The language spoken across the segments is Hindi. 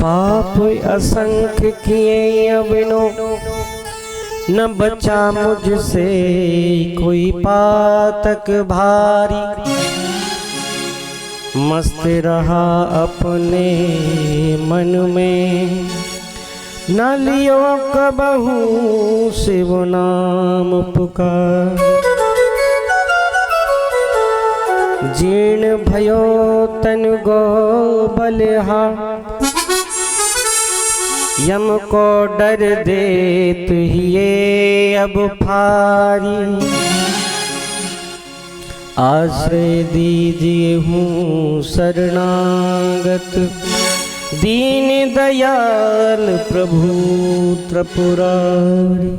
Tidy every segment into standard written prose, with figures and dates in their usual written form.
पाप असंख्य किए अबिनो, न बचा मुझसे कोई पातक भारी। मस्त रहा अपने मन में, न लियो कबहू शिव नाम पुकार। जीर्ण भयो तन गो बलिहा, यम को डर देत हिये अब फारी। आश्रय दीजिए हूँ शरणागत, दीन दयाल प्रभु त्रिपुरारी।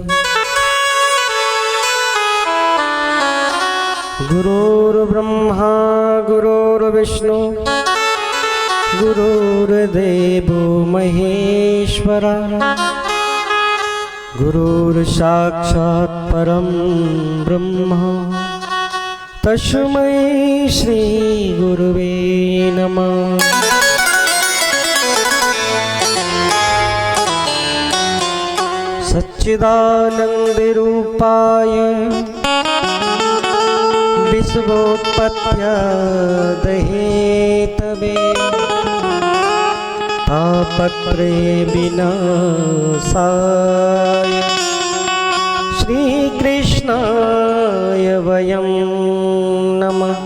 गुरुर्ब्रह्मा गुरुर्विष्णु गुरुर्देवो महेश्वरा, गुरुर्साक्षात् परं ब्रह्म, तस्मै श्री गुरुवे नमः। सच्चिदानंद रूपाय विश्वोत्पत्त्यादये तवे, तापत्रये विनाशाय श्री कृष्णाय वयं नमः।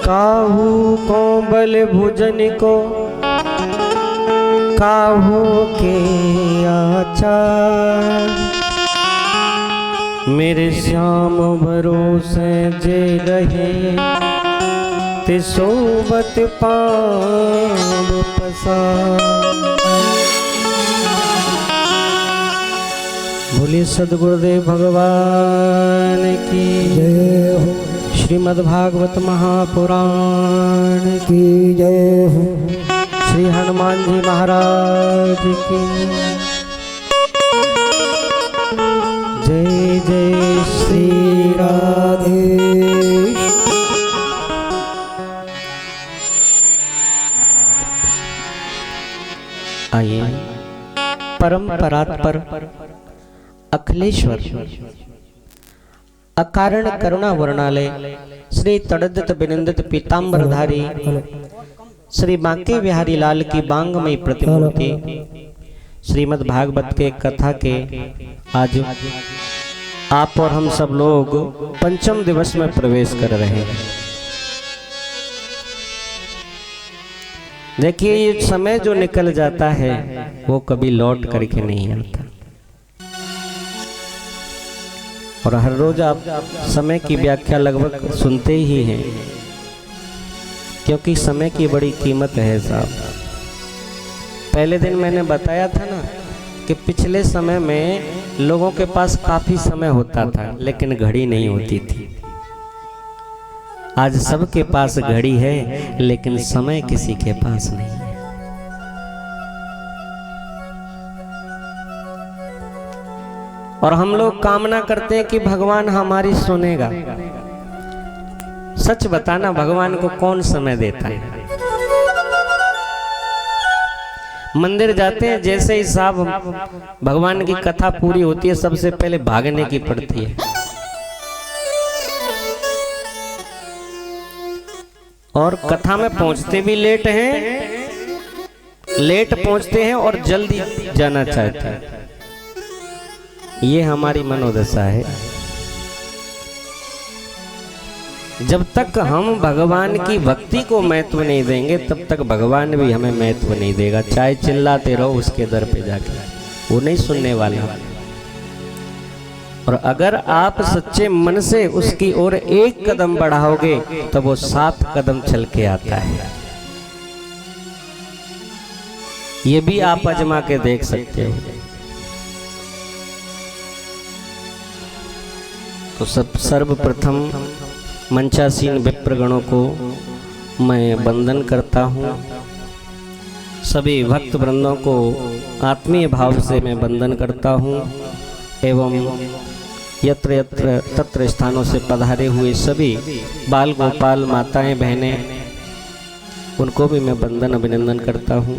काहू को बल भुजन को, काहू के आचार। मेरे श्याम भरोसे जे रहे, ते सोबत पाव पसार। बोलिए सद्गुरुदेव भगवान की जय हो। श्रीमद्भागवत महापुराण की जय हो। श्री हनुमान जी महाराज की जय जय। श्री राधे। आइए परम परात्पर अखिलेश्वर अकारण करुणा वर्णालय श्री तड़दित बिनंदित पीताम्बरधारी श्री बांके बिहारी लाल की बांगमयी प्रतिमूर्ति श्रीमद् भागवत के कथा के आज आप और हम सब लोग पंचम दिवस में प्रवेश कर रहे हैं। देखिए ये समय जो निकल जाता है वो कभी लौट करके नहीं आता, और हर रोज आप समय की व्याख्या लगभग सुनते ही हैं, क्योंकि समय की बड़ी कीमत है साहब। पहले दिन मैंने बताया था ना कि पिछले समय में लोगों के पास काफी समय होता था लेकिन घड़ी नहीं होती थी। आज सबके पास घड़ी है लेकिन समय किसी के पास नहीं है। और हम लोग कामना करते हैं कि भगवान हमारी सुनेगा। सच बताना, भगवान को कौन समय देता है? मंदिर जाते हैं, जैसे ही साहब भगवान की कथा पूरी होती है सबसे पहले भागने की पड़ती है। और कथा में पहुंचते भी लेट पहुंचते हैं और जल्दी जाना चाहते हैं। ये हमारी मनोदशा है। जब तक हम भगवान की भक्ति को महत्व नहीं देंगे तब तक भगवान भी हमें महत्व नहीं देगा। चाहे चिल्लाते रहो उसके दर पे जाके, वो नहीं सुनने वाला। और अगर आप सच्चे मन से उसकी ओर एक कदम बढ़ाओगे तो वो 7 कदम चल के आता है। ये भी आप आजमा के देख सकते हो। तो सर्वप्रथम मंचासीन विप्रगणों को मैं वंदन करता हूँ। सभी भक्त वृंदों को आत्मीय भाव से मैं वंदन करता हूँ एवं यत्र यत्र तत्र स्थानों से पधारे हुए सभी बाल गोपाल माताएं बहनें उनको भी मैं वंदन अभिनंदन करता हूँ।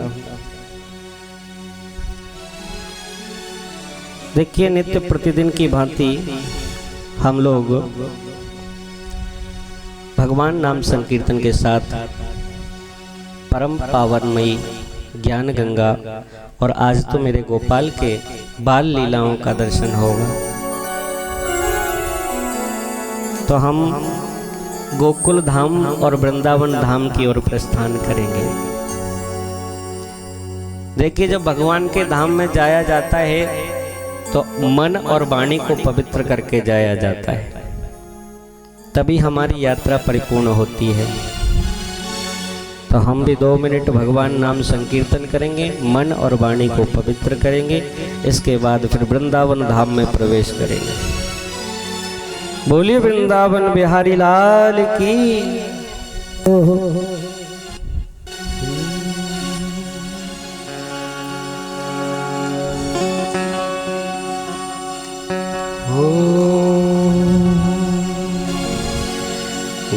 देखिए, नित्य प्रतिदिन की भांति हम लोग भगवान नाम संकीर्तन के साथ परम पावनमयी ज्ञान गंगा और आज तो मेरे गोपाल के बाल लीलाओं का दर्शन होगा। तो हम गोकुल धाम और वृंदावन धाम की ओर प्रस्थान करेंगे। देखिए, जब भगवान के धाम में जाया जाता है तो मन और वाणी को पवित्र करके जाया जाता है, तभी हमारी यात्रा परिपूर्ण होती है। तो हम भी 2 मिनट भगवान नाम संकीर्तन करेंगे, मन और वाणी को पवित्र करेंगे, इसके बाद फिर वृंदावन धाम में प्रवेश करेंगे। बोलिए वृंदावन बिहारी लाल की।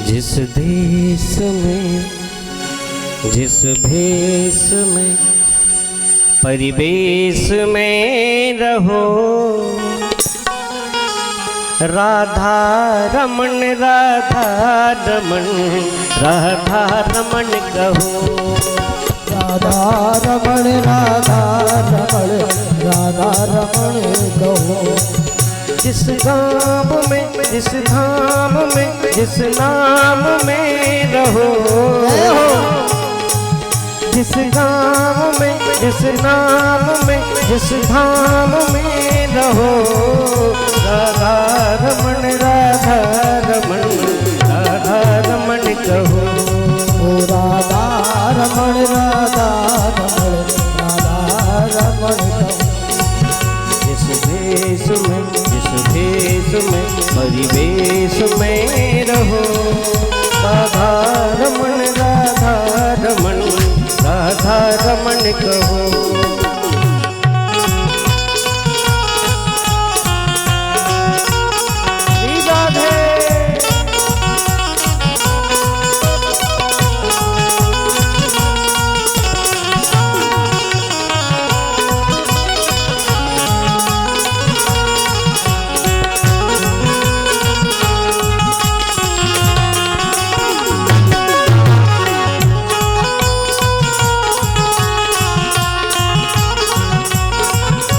जिस देश में जिस भेष में परिवेश में रहो, राधा रमन राधा रमन राधा रमन कहो, राधा रमन राधा रमन राधा रमन कहो। जिस गाँव में जिस धाम में जिस नाम में रहो, जिस गाँव में जिस नाम में जिस धाम में रहो, राधा रमन राधा रमन राधा रमन कहो, राधा रमन राधा रमन राधा रमन कहो। जिस देश में जिस भेष में परिवेश में रहो, राधा रमन राधा रमन राधा रमन कहो।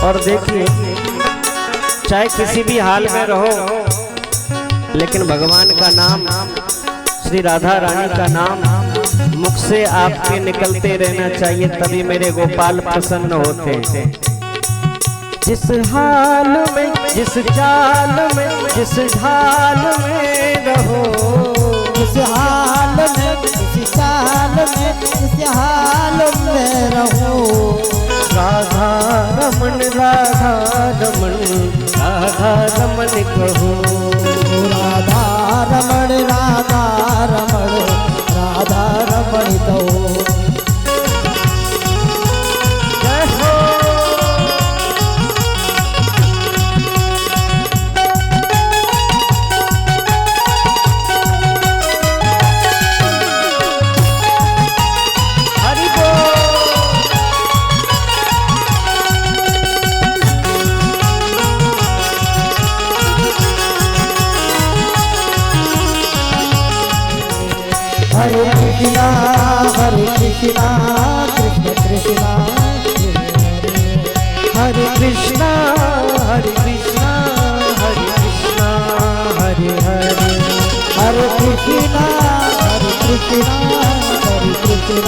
और देखिए, चाहे किसी भी हाल में रहो, लेकिन भगवान का नाम, श्री राधा रानी का नाम मुख से आपके निकलते रहना चाहिए, तभी मेरे गोपाल प्रसन्न होते हैं। जिस हाल में जिस चाल में जिस ढाल में रहो, जिस हाल में जिस चाल में जिस हाल में रहो, राधा रमन राधा रमन राधा रमन कहो, राधा रमन राधा रमन राधा रमन कहो। जय हो। हरि बोल। हरे कृष्णा कृष्ण कृष्ण हरे कृष्णा हरे कृष्णा हरे कृष्णा हरे हरे, हरे कृष्णा कृष्ण कृष्ण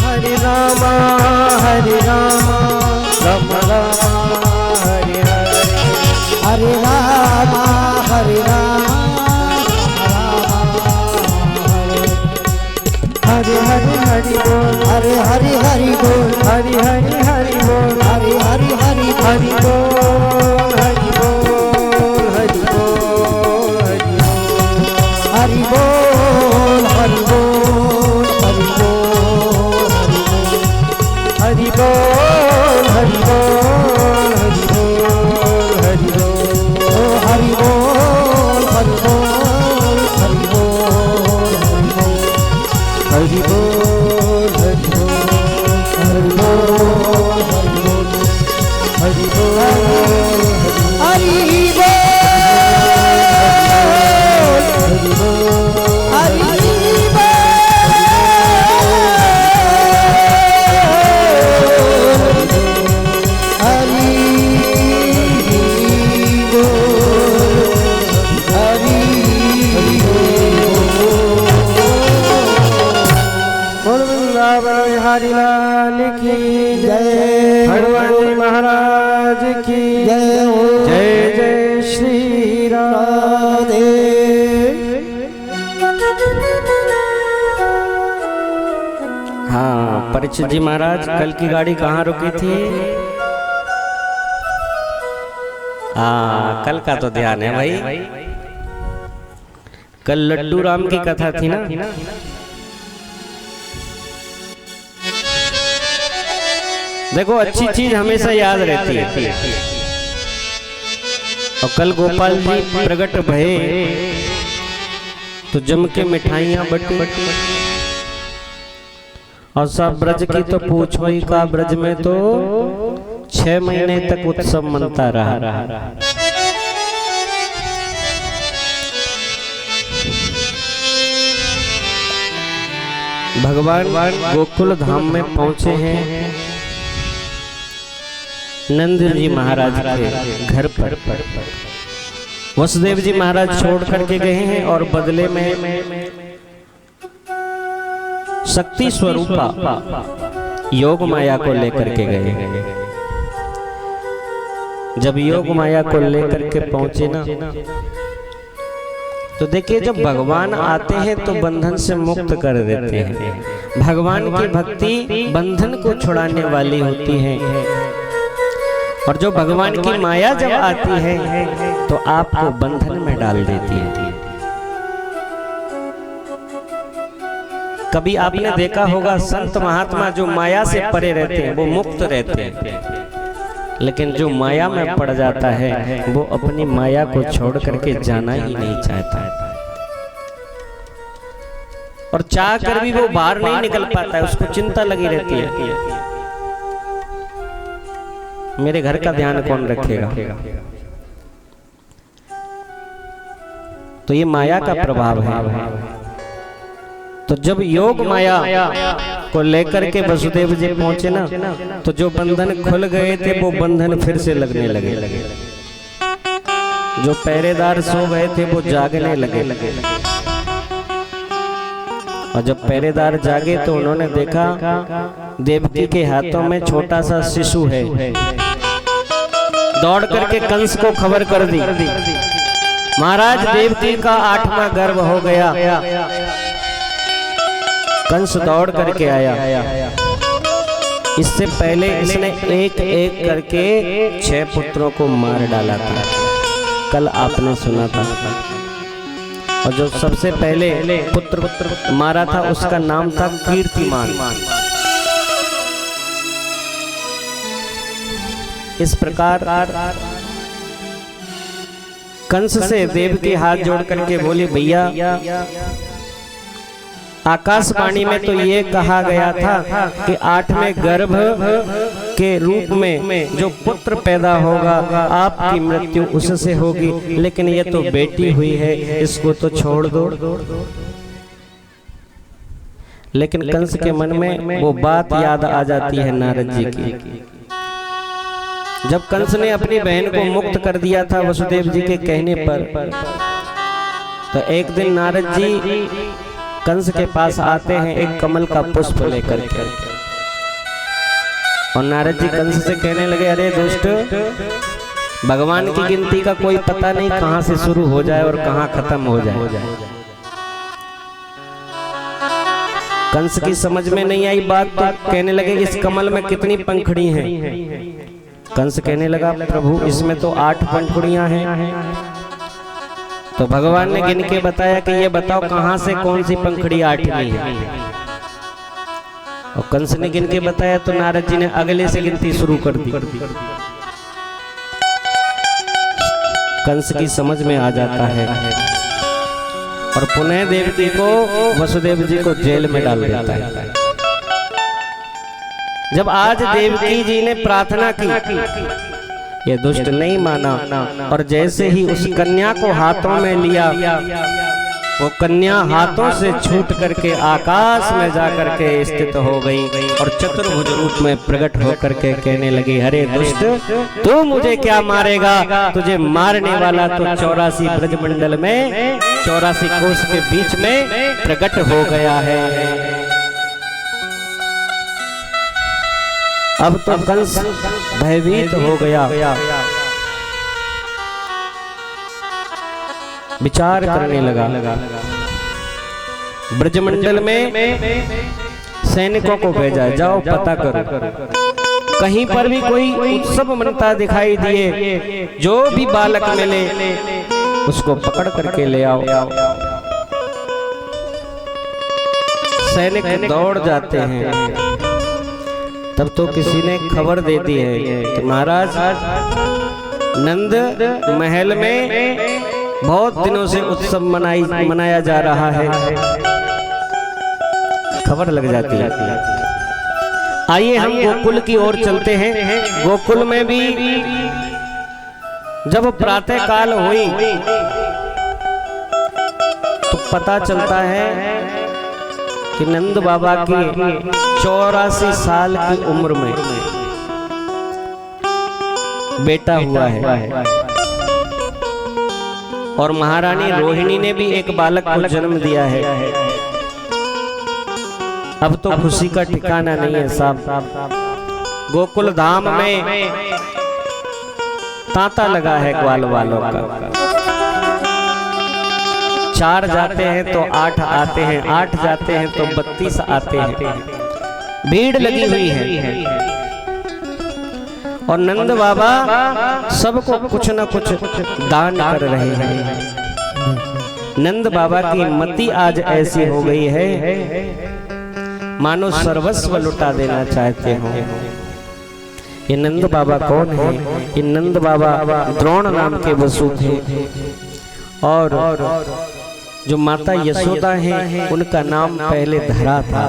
हरे रामा राम राम हरे हरे, हरे रामा हरे रामा हरे हरे हरि बोल, हरे हरि हरि बोल, हरि हरि हरि बोल, हरि हरि हरि हरि बोल हरि बोल हरि बोल हरि बोल, हरि बोल हरि बोल हरि बोल हरि बोल हरि बोल हरि बोल हरि बोल हरि बोल हरि बोल हरि बोल हरि बोल हरि बोल बिहारी लाल की जय। हनुमान जी महाराज की जय हो। जय जय श्री राम। राधे। हाँ परीक्षित जी महाराज, कल की गाड़ी कहाँ रुकी थी? हाँ कल का तो ध्यान है भाई। कल लड्डू राम की कथा थी ना। देखो अच्छी चीज हमेशा याद रहती है। और कल गोपाल जी प्रकट भये तो जम के मिठाइयां बटी। और सब ब्रज की तो पूछो ही का, ब्रज में तो 6 महीने तक उत्सव मनता रहा। भगवान गोकुल धाम में पहुंचे हैं नंद जी महाराज के घर पर। वसुदेव जी महाराज छोड़ करके गए हैं और बदले में शक्ति स्वरूपा योग माया को लेकर के गए हैं। जब योग माया को लेकर के पहुंचे ना, तो देखिए जब भगवान आते हैं तो बंधन से मुक्त कर देते हैं। भगवान की भक्ति बंधन को छुड़ाने वाली होती है। और जो भगवान की माया जब आती है तो आपको बंधन में डाल देती है। कभी आपने देखा होगा संत महात्मा जो माया से परे रहते हैं वो मुक्त रहते हैं, लेकिन जो माया में पड़ जाता है वो अपनी माया को छोड़ करके जाना ही नहीं चाहता। और चाह कर भी वो बाहर नहीं निकल पाता है, उसको चिंता लगी रहती है मेरे घर का ध्यान कौन रखेगा। तो ये माया का प्रभाव है। तो जब योग माया को लेकर के वसुदेव जी पहुंचे ना, तो जो बंधन खुल गए थे वो बंधन फिर से लगने लगे। जो पहरेदार सो गए थे वो जागने लगे। और जब पहरेदार जागे तो उन्होंने देखा देवकी के हाथों में छोटा सा शिशु है। दौड़ करके कंस को खबर कर दी, महाराज देवकी का 8वां गर्भ हो गया। कंस दौड़ करके आया। इससे पहले इसने एक एक करके 6 पुत्रों को मार डाला था, कल आपने सुना था। और जो सबसे पहले पुत्र मारा था उसका नाम था कीर्तिमान। इस प्रकार कंस से देवकी हाथ जोड़ करके बोली, भैया आकाशवाणी में तो ये कहा गया था कि 8वें गर्भ के रूप में जो पुत्र पैदा होगा आपकी मृत्यु उससे होगी, लेकिन ये तो बेटी हुई है, इसको तो छोड़ दो। लेकिन कंस के मन में वो बात याद आ जाती है नारद जी की। जब कंस ने अपनी बहन को मुक्त कर दिया था वसुदेव जी के कहने पर, तो एक दिन नारद जी कंस के पास आते हैं एक कमल का पुष्प लेकर के। और नारद जी कंस से कहने लगे, अरे दुष्ट, भगवान की गिनती का कोई पता नहीं कहां से शुरू हो जाए और कहां खत्म हो जाए। कंस की समझ में नहीं आई बात, तो कहने लगे इस कमल में कितनी पंखुड़ी हैं? कंस कहने लगा, प्रभु इसमें तो 8 पंखुड़ियां हैं। तो भगवान ने गिन के बताया कि ये बताओ कहां से कौन सी पंखुड़ी 8वीं है। और कंस ने गिन के बताया तो नारद जी ने अगले से गिनती शुरू कर दी। कंस की समझ में आ जाता है और पुनः देवकी को वसुदेव जी को जेल में डाल देता है। जब आज देवकी जी ने प्रार्थना की, ये दुष्ट नहीं माना और जैसे ही उस कन्या को हाथों में लिया, वो कन्या हाथों से छूट करके आकाश में जाकर के स्थित हो गई और चतुर्भुज रूप में प्रकट होकर के कहने लगी, अरे दुष्ट, तू मुझे क्या मारेगा? तुझे मारने वाला तो 84 ब्रजमंडल में 84 कोस के बीच में प्रकट हो गया है। अब तो कंस भयभीत हो गया, विचार करने लगा। ब्रजमंडल में सैनिकों को भेजा, जाओ पता करो, कहीं पर भी कोई उत्सव मनता दिखाई दिए, जो भी बालक मिले उसको पकड़ करके ले आओ। सैनिक दौड़ जाते हैं। तब तो किसी ने खबर दे दी है कि महाराज नंद महल में बहुत दिनों से उत्सव मनाया जा रहा है। खबर लग जाती है। आइए हम गोकुल की ओर चलते हैं। गोकुल में भी जब प्रातः काल हुई तो पता चलता है कि नंद बाबा की 84 साल की उम्र में बेटा हुआ है और महारानी रोहिणी ने भी एक बालक को जन्म दिया है। अब तो खुशी का ठिकाना नहीं है साहब। गोकुल धाम में तांता लगा है ग्वाल वालों का। 4 जाते हैं तो 8 आते हैं, 8 जाते हैं तो 32 आते हैं। भीड़ लगी हुई है और नंद बाबा सबको कुछ न कुछ दान कर रहे हैं। नंद बाबा की मति आज ऐसी हो गई है मानो सर्वस्व लुटा देना चाहते हो। ये नंद बाबा कौन है? ये नंद बाबा द्रोण नाम के वसु थे और जो माता यशोदा हैं उनका नाम पहले धरा था।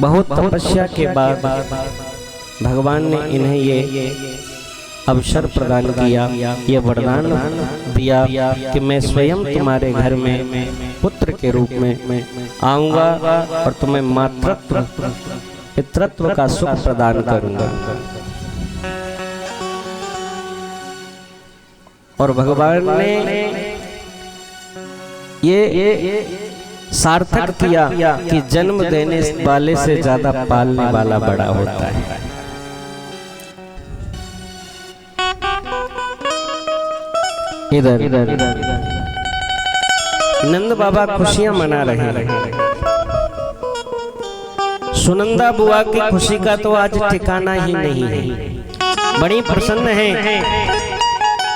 बहुत तपस्या के बाद भगवान ने इन्हें ये अवसर प्रदान किया, ये वरदान दिया कि मैं स्वयं तुम्हारे घर में पुत्र के रूप में आऊंगा और तुम्हें मातृत्व पितृत्व का सुख प्रदान करूंगा। और भगवान ने ये सार्थक किया कि जन्म देने वाले से ज्यादा पालने वाला बड़ा होता है। इधर नंद बाबा खुशियां मना रहे हैं। सुनंदा बुआ की खुशी का तो आज ठिकाना ही नहीं है, बड़ी प्रसन्न है।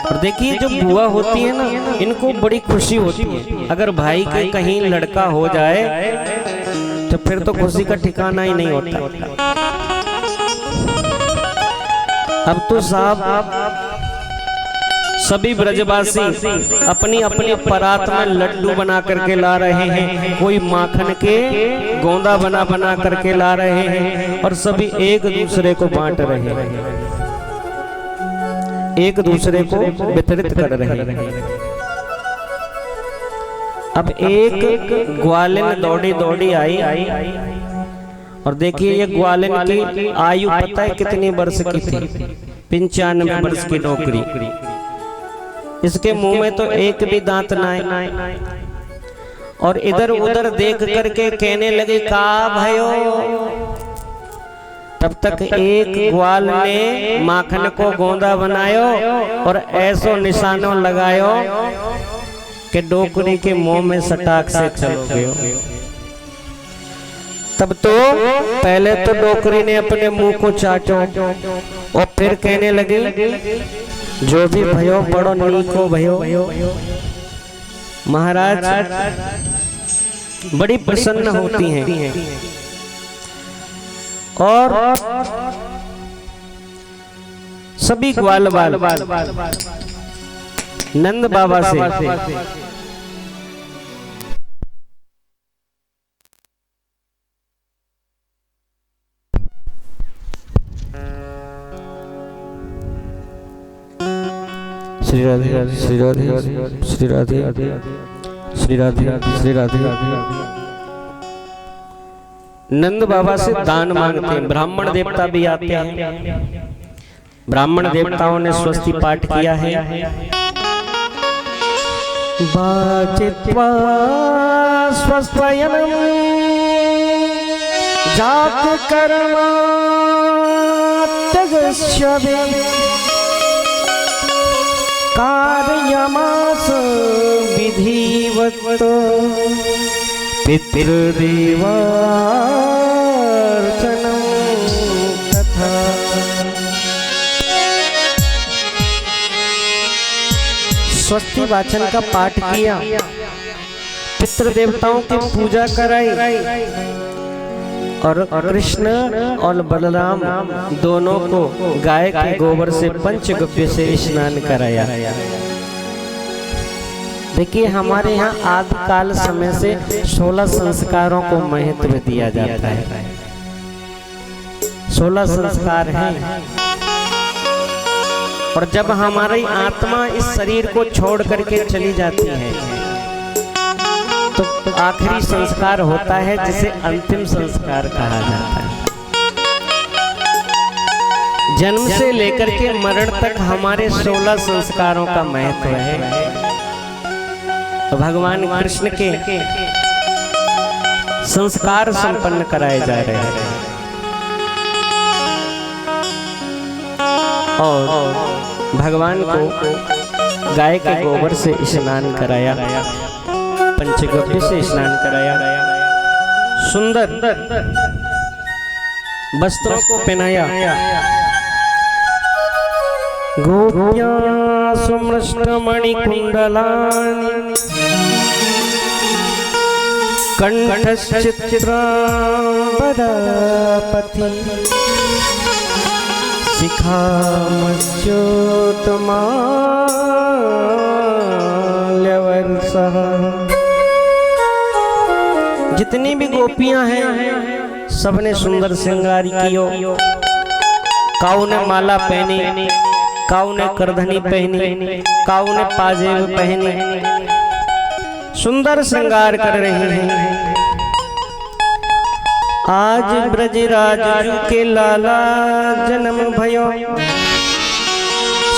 और देखिए जो बुआ होती है ना, इनको बड़ी खुशी होती है। अगर भाई के कहीं लड़का हो जाए तो फिर तो खुशी का ठिकाना ही नहीं होता। अब तो साहब सभी ब्रजवासी अपनी अपनी परात में लड्डू बना करके ला रहे हैं, कोई माखन के गोंदा बना करके ला रहे हैं और सभी एक दूसरे को बांट रहे हैं, एक दूसरे को वितरित कर रहे हैं। अब एक ग्वालिन दौड़ी आई और देखिए ये ग्वालिन की आयु पता है कितनी वर्ष की थी? 95 वर्ष की नौकरी। इसके मुंह में तो एक भी दांत ना है और इधर उधर देख करके कहने लगे का भयो। तब तक एक ग्वाल ने माखन को गोंदा बनायो और ऐसो निशानों लगायो कि डोकरी के मुंह में सटाक से चलो गयो। तब तो पहले तो डोकरी ने अपने मुंह को चाटो और फिर कहने लगे जो भी भयो बड़ो नीको भयो। महाराज बड़ी प्रसन्न होती हैं और सभी ग्वाल नंद बाबा से श्री राधे श्री राधे श्री राधे श्री राधे श्री राधे। नंद बाबा से दान मांगते हैं। ब्राह्मण देवता भी आते हैं। ब्राह्मण देवताओं ने स्वस्ति पाठ किया है। बाजित्वा स्वस्त्ययनम् जात कर्मा त्यजस्यवे कार्यमास विधिवत पितृदेवार्चनं तथा। स्वस्ति वाचन का पाठ किया, पितृ देवताओं की पूजा कराई और कृष्ण और बलराम दोनों को गाय के गोबर से पंचगव्य से स्नान कराया। देखिए हमारे यहाँ आदिकाल समय से 16 संस्कारों को महत्व दिया जाता है। 16 संस्कार हैं और जब हमारी आत्मा इस शरीर को छोड़ करके चली जाती है तो आखिरी संस्कार होता है जिसे अंतिम संस्कार कहा जाता है। जन्म से लेकर के मरण तक हमारे 16 संस्कारों का महत्व है। तो भगवान कृष्ण के संस्कार संपन्न कराए जा रहे हैं और भगवान को गाय के गोबर से स्नान कराया, पंचगव्य से स्नान कराया, सुंदर वस्त्रों को पहनाया। गोप्या सुमृष्टमणिकुण्डलानि कंठश्चित्रांबरपति शिखामच्युतमाल्यवर्षः। जितनी भी गोपियां हैं सबने सुंदर श्रृंगार कियो। काऊ ने माला पहनी, काऊ ने करधनी पहनी, काऊ ने पाजेब पहनी, सुंदर श्रृंगार कर रहे हैं। आज ब्रजराज के लाला जन्म भयो,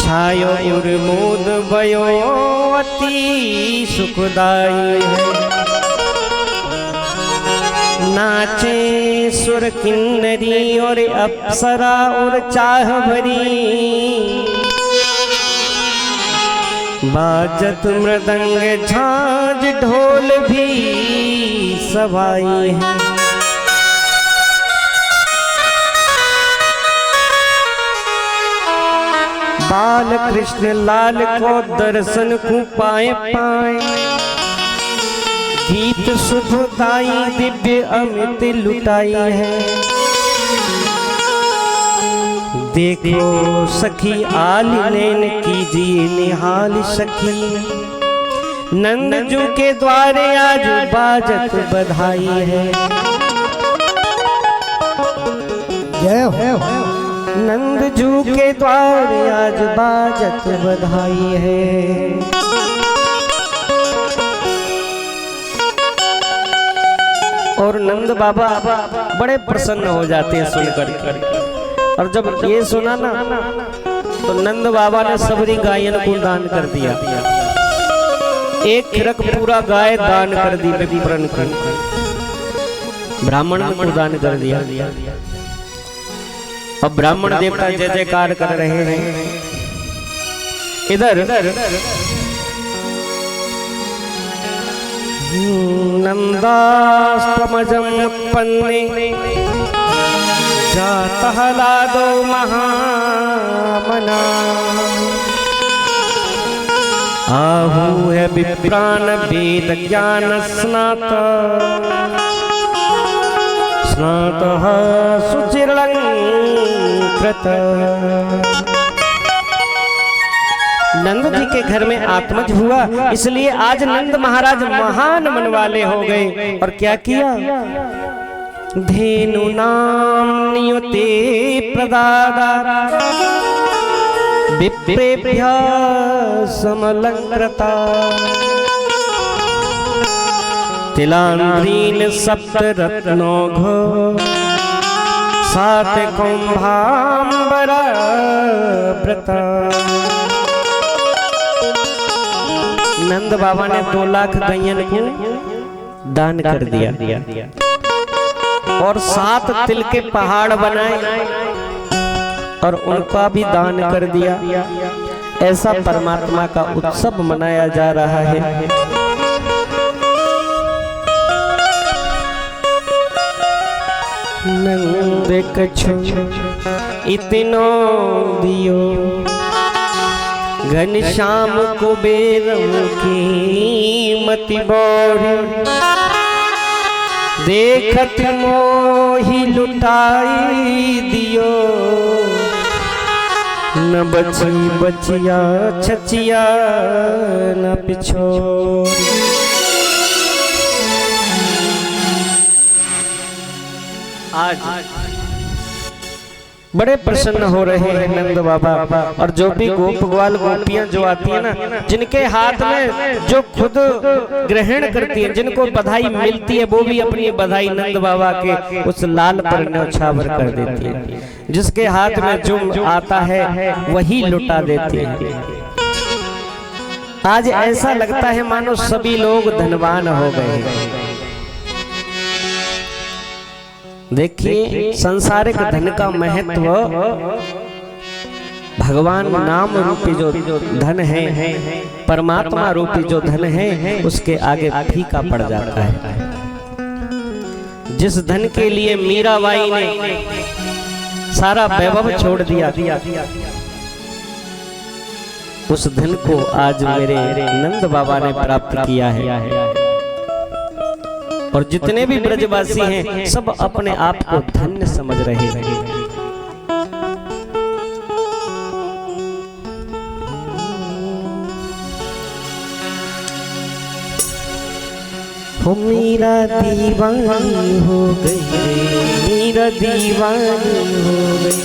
छायो उर्मोद भयो अति सुखदाई है। नाचे सुर किन्नरी और अप्सरा और चाह भरी, बाजत मृदंग झांझ ढोल भी सवाई है। बाल कृष्ण लाल को दर्शन को पाए पाए, गीत सुधदाई दिव्य अमित लुटाई है। देखो सखी आलिलेन कीजिए निहाल सखी, नंद जू के द्वारे आज बाजत बधाई है। जय हो नंद जू के द्वारे आज बाजत बधाई है। और नंद बाबा बड़े प्रसन्न हो जाते हैं सुनकर के। और जब ये सुना ना तो नंद बाबा ने सबरी गायन को दान कर दिया। एक खिरक पूरा गाय दान कर दी विप्रण को, ब्राह्मण को दान कर दिया। अब ब्राह्मण देवता जय जयकार कर रहे हैं। इधर नंदास्तमजं उत्पन्ने जातहलादो महामना, आहूय विप्रान वेद ज्ञान स्नाता, स्नातः सुचिरलंकृत। नंद जी के घर में आत्मज हुआ, इसलिए आज नंद महाराज महान मन वाले हो गए। और क्या किया? धेनु नाम नियुते प्रदादा, विप्रेभ्यः समलंकृता, तिलांद्रीन सप्त रत्नौघो, सात कुंभांबर व्रता। नंद बाबा ने 2 लाख गैयन को दान कर दिया। और 7 तिल के पहाड़ बनाए और उनका भी दान कर दिया। ऐसा परमात्मा का उत्सव मनाया जा रहा है। नंद कछु इतनो दियो, घनश्याम कुबेरम की मति बोरी, देखत मोहि लुटाई दियो, न बची बचिया छचिया न पिछोरी। आज बड़े प्रसन्न हो रहे हैं नंद बाबा। और जो भी गोप ग्वाल गोपियां जो आती है ना, जिनके हाथ में जो खुद ग्रहण करती है, जिनको बधाई मिलती है, वो भी अपनी बधाई नंद बाबा के उस लाल पर न्यौछावर कर देती है। जिसके हाथ में जो आता है वही लुटा देती है। आज ऐसा लगता है मानो सभी लोग धनवान हो गए हैं। देखिए, सांसारिक धन का महत्व भगवान नाम रूपी जो धन है, परमात्मा रूपी जो धन है, उसके आगे फीका पड़ जाता है। जिस धन के लिए मीराबाई ने सारा वैभव छोड़ दिया, उस धन को आज मेरे नंद बाबा ने प्राप्त किया है। और जितने भी ब्रजवासी हैं सब अपने आप को धन्य समझ रहे हैं। हो मीरा दीवानी हो गई, मीरा दीवानी हो गई,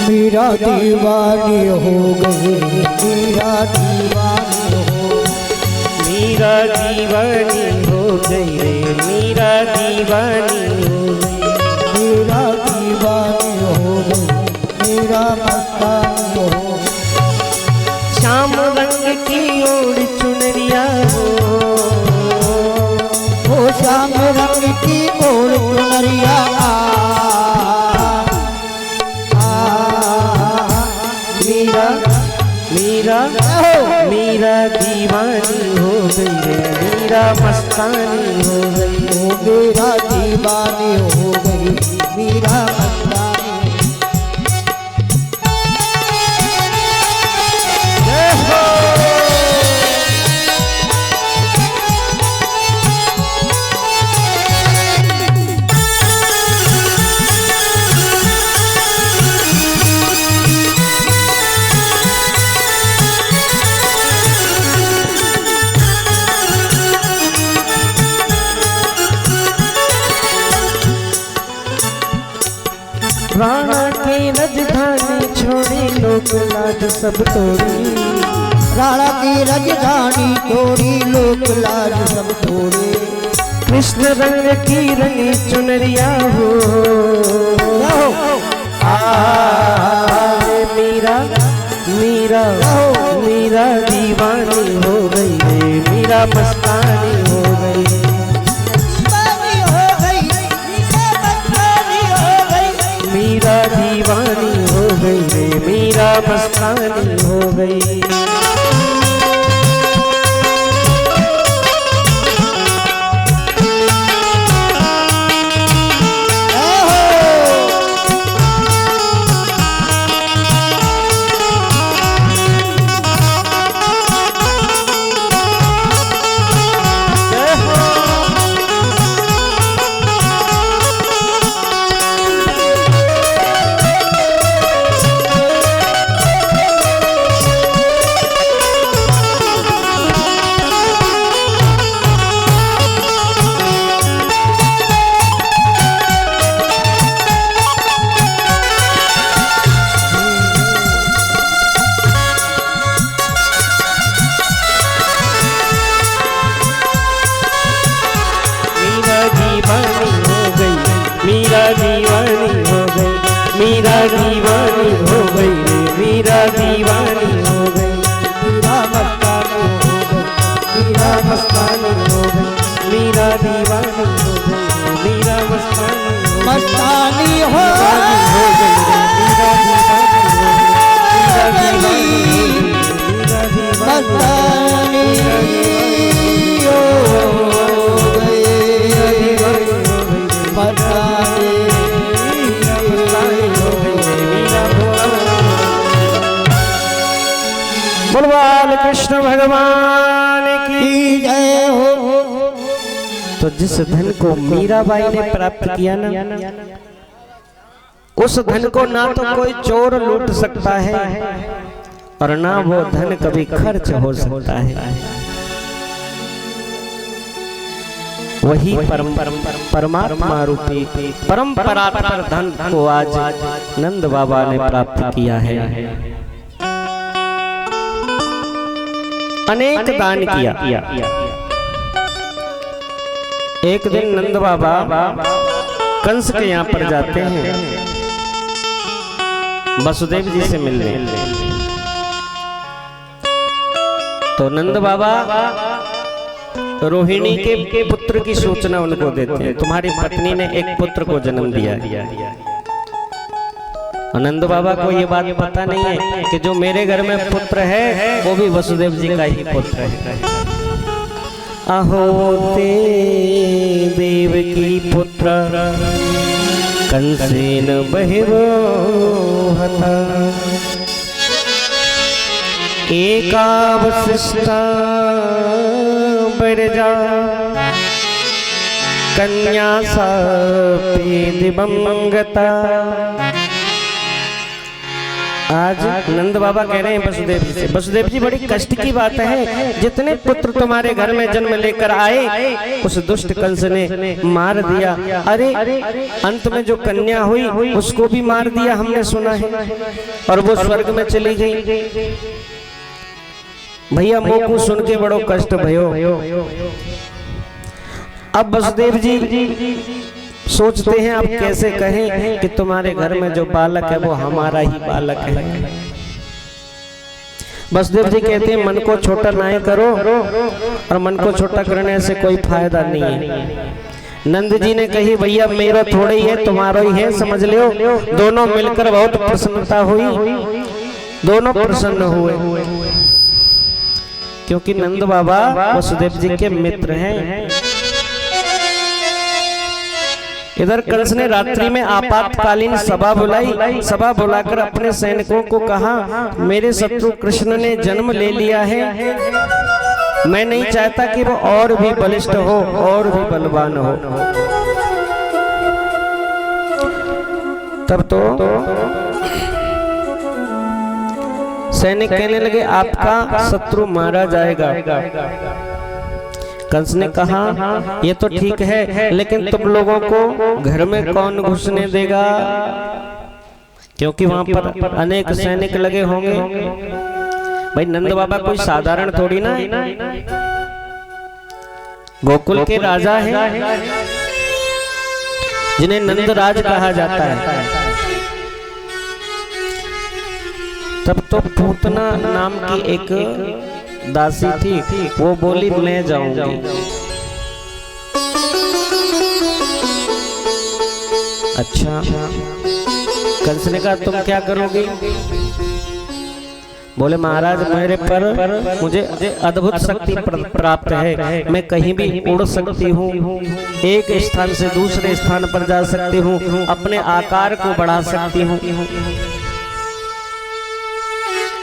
मीरा दीवानी हो गई, मीरा दीवानी हो, मीरा दीवानी हो गई रे, मीरा दीवानी हो गई, मीरा दीवानी हो गई, मीरा मस्तानी हो। श्याम रंग की ओर चुनरिया हो, श्याम रंग की ओर चुनरिया, मीरा मीरा मीरा दीवानी हो गई रे, मीरा मस्तानी हो गई, मीरा दीवानी हो गई, मीरा मस्तानी। राणा की राजधानी छोड़ी लोक लाज सब तोड़ी, राणा की राजधानी छोड़ी लोक लाज सब तोड़े, कृष्ण रंग की रंगी चुनरिया हो, मीरा मीरा मीरा दीवानी हो गई रे, मीरा मस्तानी हो गई, मीरा दीवानी हो गई रे, मीरा मस्तानी हो गई। मीरा दीवानी हो गई, मीरा दीवानी हो गई रे, मीरा दीवानी हो गई, मीरा मस्तानी हो गई, मीरा मस्तानी हो गई, मीरा दीवानी हो गई, मीरा मस्तानी कृष्ण भगवान की जय हो। तो जिस धन को मीराबाई ने प्राप्त किया ना, उस धन को ना तो कोई चोर लूट सकता है और ना वो धन कभी खर्च हो सकता है। वही परमात्मा रूपी परंपरातर धन को आज नंद बाबा ने प्राप्त किया है। अनेक दान किया। एक दिन नंद बाबा कंस के यहाँ पर जाते हैं वसुदेव जी से मिलने। तो नंद बाबा रोहिणी के पुत्र की सूचना उनको देते हैं, तुम्हारी पत्नी ने एक पुत्र को जन्म दिया। नंद बाबा को ये बात पता नहीं है कि जो मेरे घर में पुत्र है वो भी वसुदेव जी का ही पुत्र है। अहो ते देव की पुत्र कंसेन बहिरो हता, एका वसिष्ठा बरजा कन्या सापी दिवंगता। आज नंद बाबा कह रहे हैं वसुदेव जी से, वसुदेव जी बड़ी कष्ट की बात है, जितने पुत्र तुम्हारे घर में जन्म लेकर आए उस दुष्ट कंस ने मार दिया। अरे अंत में जो कन्या हुई उसको भी मार दिया हमने सुना है, और वो स्वर्ग में चली गई। भैया मोकू सुन के बड़ो कष्ट भयो। अब वसुदेव जी सोचते हैं अब कैसे कहें कि तुम्हारे घर में जो बालक है वो हमारा ही बालक है। वसुदेव जी कहते हैं मन को छोटा ना करो, और मन को छोटा करने से कोई फायदा नहीं है। नंद जी ने कही भैया मेरा थोड़ा ही है तुम्हारा ही है, समझ लो। दोनों मिलकर बहुत प्रसन्नता हुई, दोनों प्रसन्न हुए, क्योंकि नंद बाबा वसुदेव जी के मित्र हैं। इधर कंस ने रात्रि में आपातकालीन सभा बुलाई। सभा बुलाकर अपने सैनिकों को कहा मेरे शत्रु कृष्ण ने जन्म ले लिया है, मैं नहीं चाहता कि वो और भी बलिष्ठ हो और भी बलवान हो। तब तो सैनिक कहने लगे आपका शत्रु मारा जाएगा। कंस ने कहा ये तो ठीक है, लेकिन तुम लोगों को घर में कौन घुसने देगा, क्योंकि वहां पर अनेक सैनिक लगे होंगे। भाई नंद बाबा कोई साधारण थोड़ी ना, गोकुल के राजा हैं जिन्हें नंदराज कहा जाता है। तब तो पूतना नाम की एक दासी थी, वो बोली मैं जाऊंगी। अच्छा, कंस ने कहा तुम क्या करोगी? बोले महाराज मेरे पर मुझे अद्भुत शक्ति प्राप्त है, मैं कहीं भी उड़ सकती हूँ, एक स्थान से दूसरे स्थान पर जा सकती हूँ, अपने आकार को बढ़ा सकती हूँ।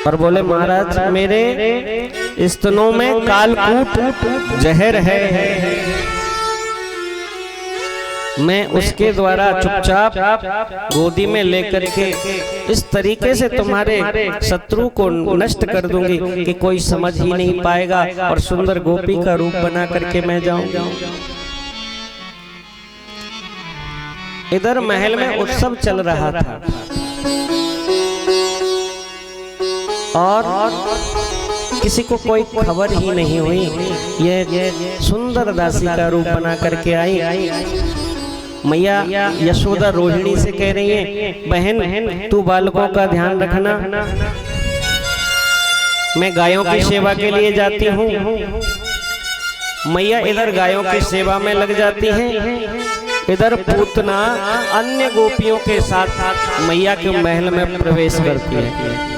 पर बोले महाराज मेरे स्तनों में कालकूट जहर है, मैं उसके द्वारा चुपचाप गोदी में लेकर के इस तरीके से तुम्हारे शत्रु को नष्ट कर दूंगी कि कोई समझ ही नहीं पाएगा, और सुंदर गोपी का रूप बना करके मैं जाऊंगा। इधर महल में उत्सव चल रहा था, और किसी को कोई खबर ही नहीं हुई। ये सुंदर दासी का रूप बना करके आई। मैया यशोदा रोहिणी से कह रही है बहन तू बालकों का ध्यान रखना, मैं गायों की सेवा के लिए जाती हूँ। मैया इधर गायों की सेवा में लग जाती हैं, इधर पूतना अन्य गोपियों के साथ मैया के महल में प्रवेश करती है।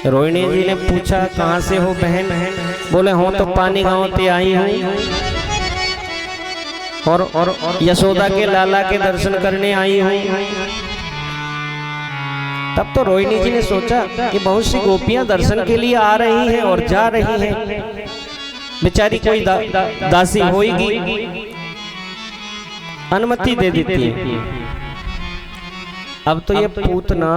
रोहिणी जी ने पूछा कहाँ से हो बहन? बोले हो तो पानी गांव से आई हूँ, और यशोदा के लाला के दर्शन करने आई हूँ। तब तो रोहिणी जी ने सोचा कि बहुत सी गोपियां दर्शन के लिए आ रही हैं और जा रही हैं, बेचारी कोई दासी होगी, अनुमति दे देती है। अब तो ये पूतना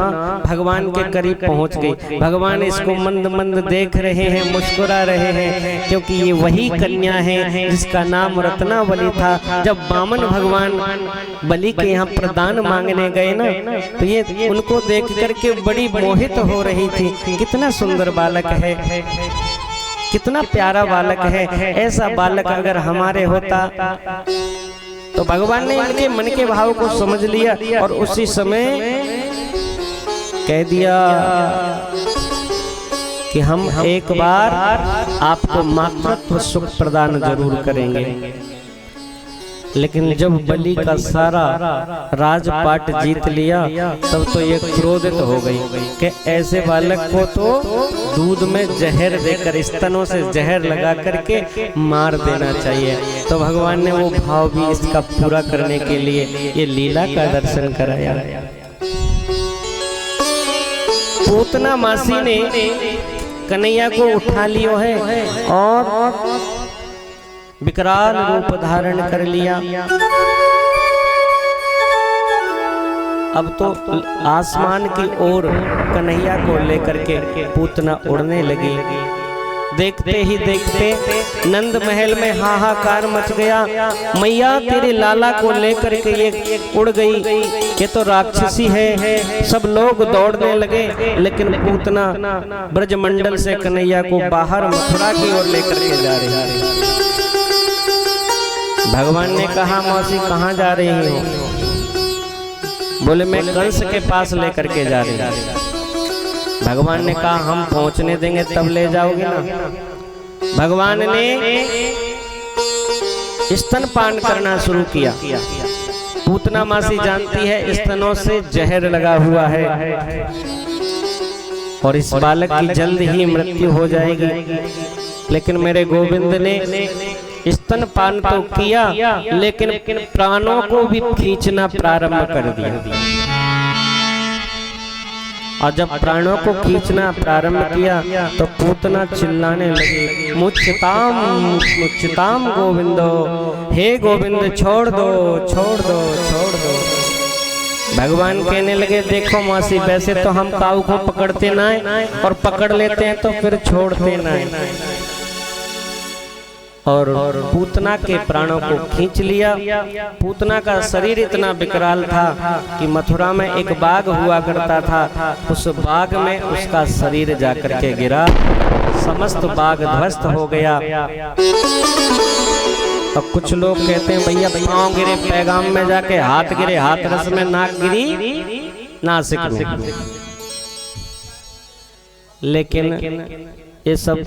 भगवान के करीब पहुंच गई। भगवान इसको मंद मंद देख रहे हैं, मुस्कुरा रहे हैं, क्योंकि ये वही कन्या है जिसका नाम रत्नावली था। जब वामन भगवान बलि के यहाँ प्रदान मांगने गए ना, तो ये उनको देख करके बड़ी मोहित हो रही थी। कितना सुंदर बालक है, कितना प्यारा बालक है। ऐसा बालक अगर हमारे होता तो भगवान ने इनके मन के भाव को समझ लिया और उसी समय कह दिया कि हम एक बार आपको मातृत्व सुख प्रदान जरूर करेंगे। लेकिन जब बलि का सारा राजपाट जीत लिया, तब तो ये क्रोधित हो गई कि ऐसे बालक को तो दूध में जहर देकर, स्तनों से जहर लगा करके मार देना चाहिए। तो भगवान ने वो भाव भी इसका पूरा करने के लिए ये लीला का दर्शन कराया। पूतना मासी ने कन्हैया को उठा लियो है और विकराल रूप धारण कर लिया। अब तो आसमान की ओर कन्हैया को लेकर के पूतना उड़ने लगी। देखते ही देखते नंद महल में हाहाकार मच गया। मैया तेरे लाला को लेकर के ये उड़ गई, ये तो राक्षसी है। सब लोग दौड़ने लगे, लेकिन पूतना ब्रजमंडल से कन्हैया को बाहर मथुरा की ओर लेकर के जा रही है। भगवान ने कहा, मौसी कहाँ जा रही हो? बोले मैं कंस के पास लेकर के जा रही हूँ। भगवान ने कहा हम पहुंचने देंगे तब ले जाओगे ना। भगवान ने स्तनपान करना शुरू किया। पूतना मासी जानती है स्तनों से जहर लगा हुआ है और इस बालक की जल्द ही मृत्यु हो जाएगी। लेकिन मेरे गोविंद ने स्तनपान तो किया, लेकिन प्राणों को भी खींचना प्रारंभ कर दिया। और जब प्राणों को खींचना प्रारंभ किया तो पूतना चिल्लाने लगी, मुच्यताम मुच्यताम गोविंदो, हे गोविंद छोड़ दो छोड़ दो छोड़ दो। भगवान कहने लगे, देखो मौसी, वैसे तो हम काऊ को पकड़ते ना है, और पकड़ लेते हैं तो फिर छोड़ते ना है। और पूतना के प्राणों को खींच लिया। पूतना का शरीर इतना विकराल था कि मथुरा में एक बाघ हुआ करता था, उस बाघ में उसका शरीर जाकर के गिरा, समस्त बाघ ध्वस्त हो गया। और कुछ लोग कहते हैं भैया पाँव गिरे पैगाम में जाके, हाथ गिरे हाथ रस में, नाक गिरी नासिक में। लेकिन ये सब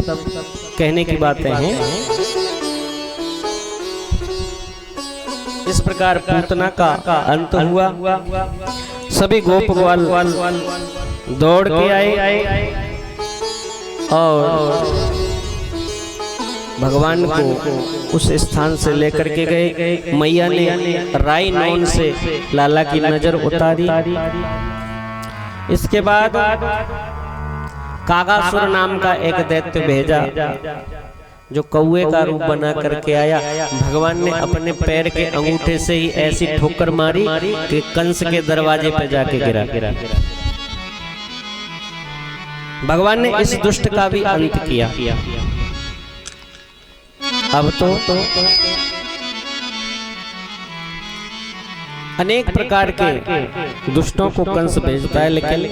कहने की बातें हैं। इस प्रकार पूतना का अंत हुआ। सभी गोप ग्वाल दौड़ के आए और भगवान को उस स्थान से लेकर के गए। मैया ने राई नौन से लाला की नजर उतारी। इसके बाद कागासुर नाम का एक दैत्य भेजा, जो कौए का रूप बना करके आया। भगवान ने अपने पैर के अंगूठे से ही ऐसी ठोकर मारी कि कंस के दरवाजे पर जाके गिरा। भगवान ने इस दुष्ट का भी अंत किया। अब तो अनेक प्रकार के दुष्टों को कंस भेजता है, लेकिन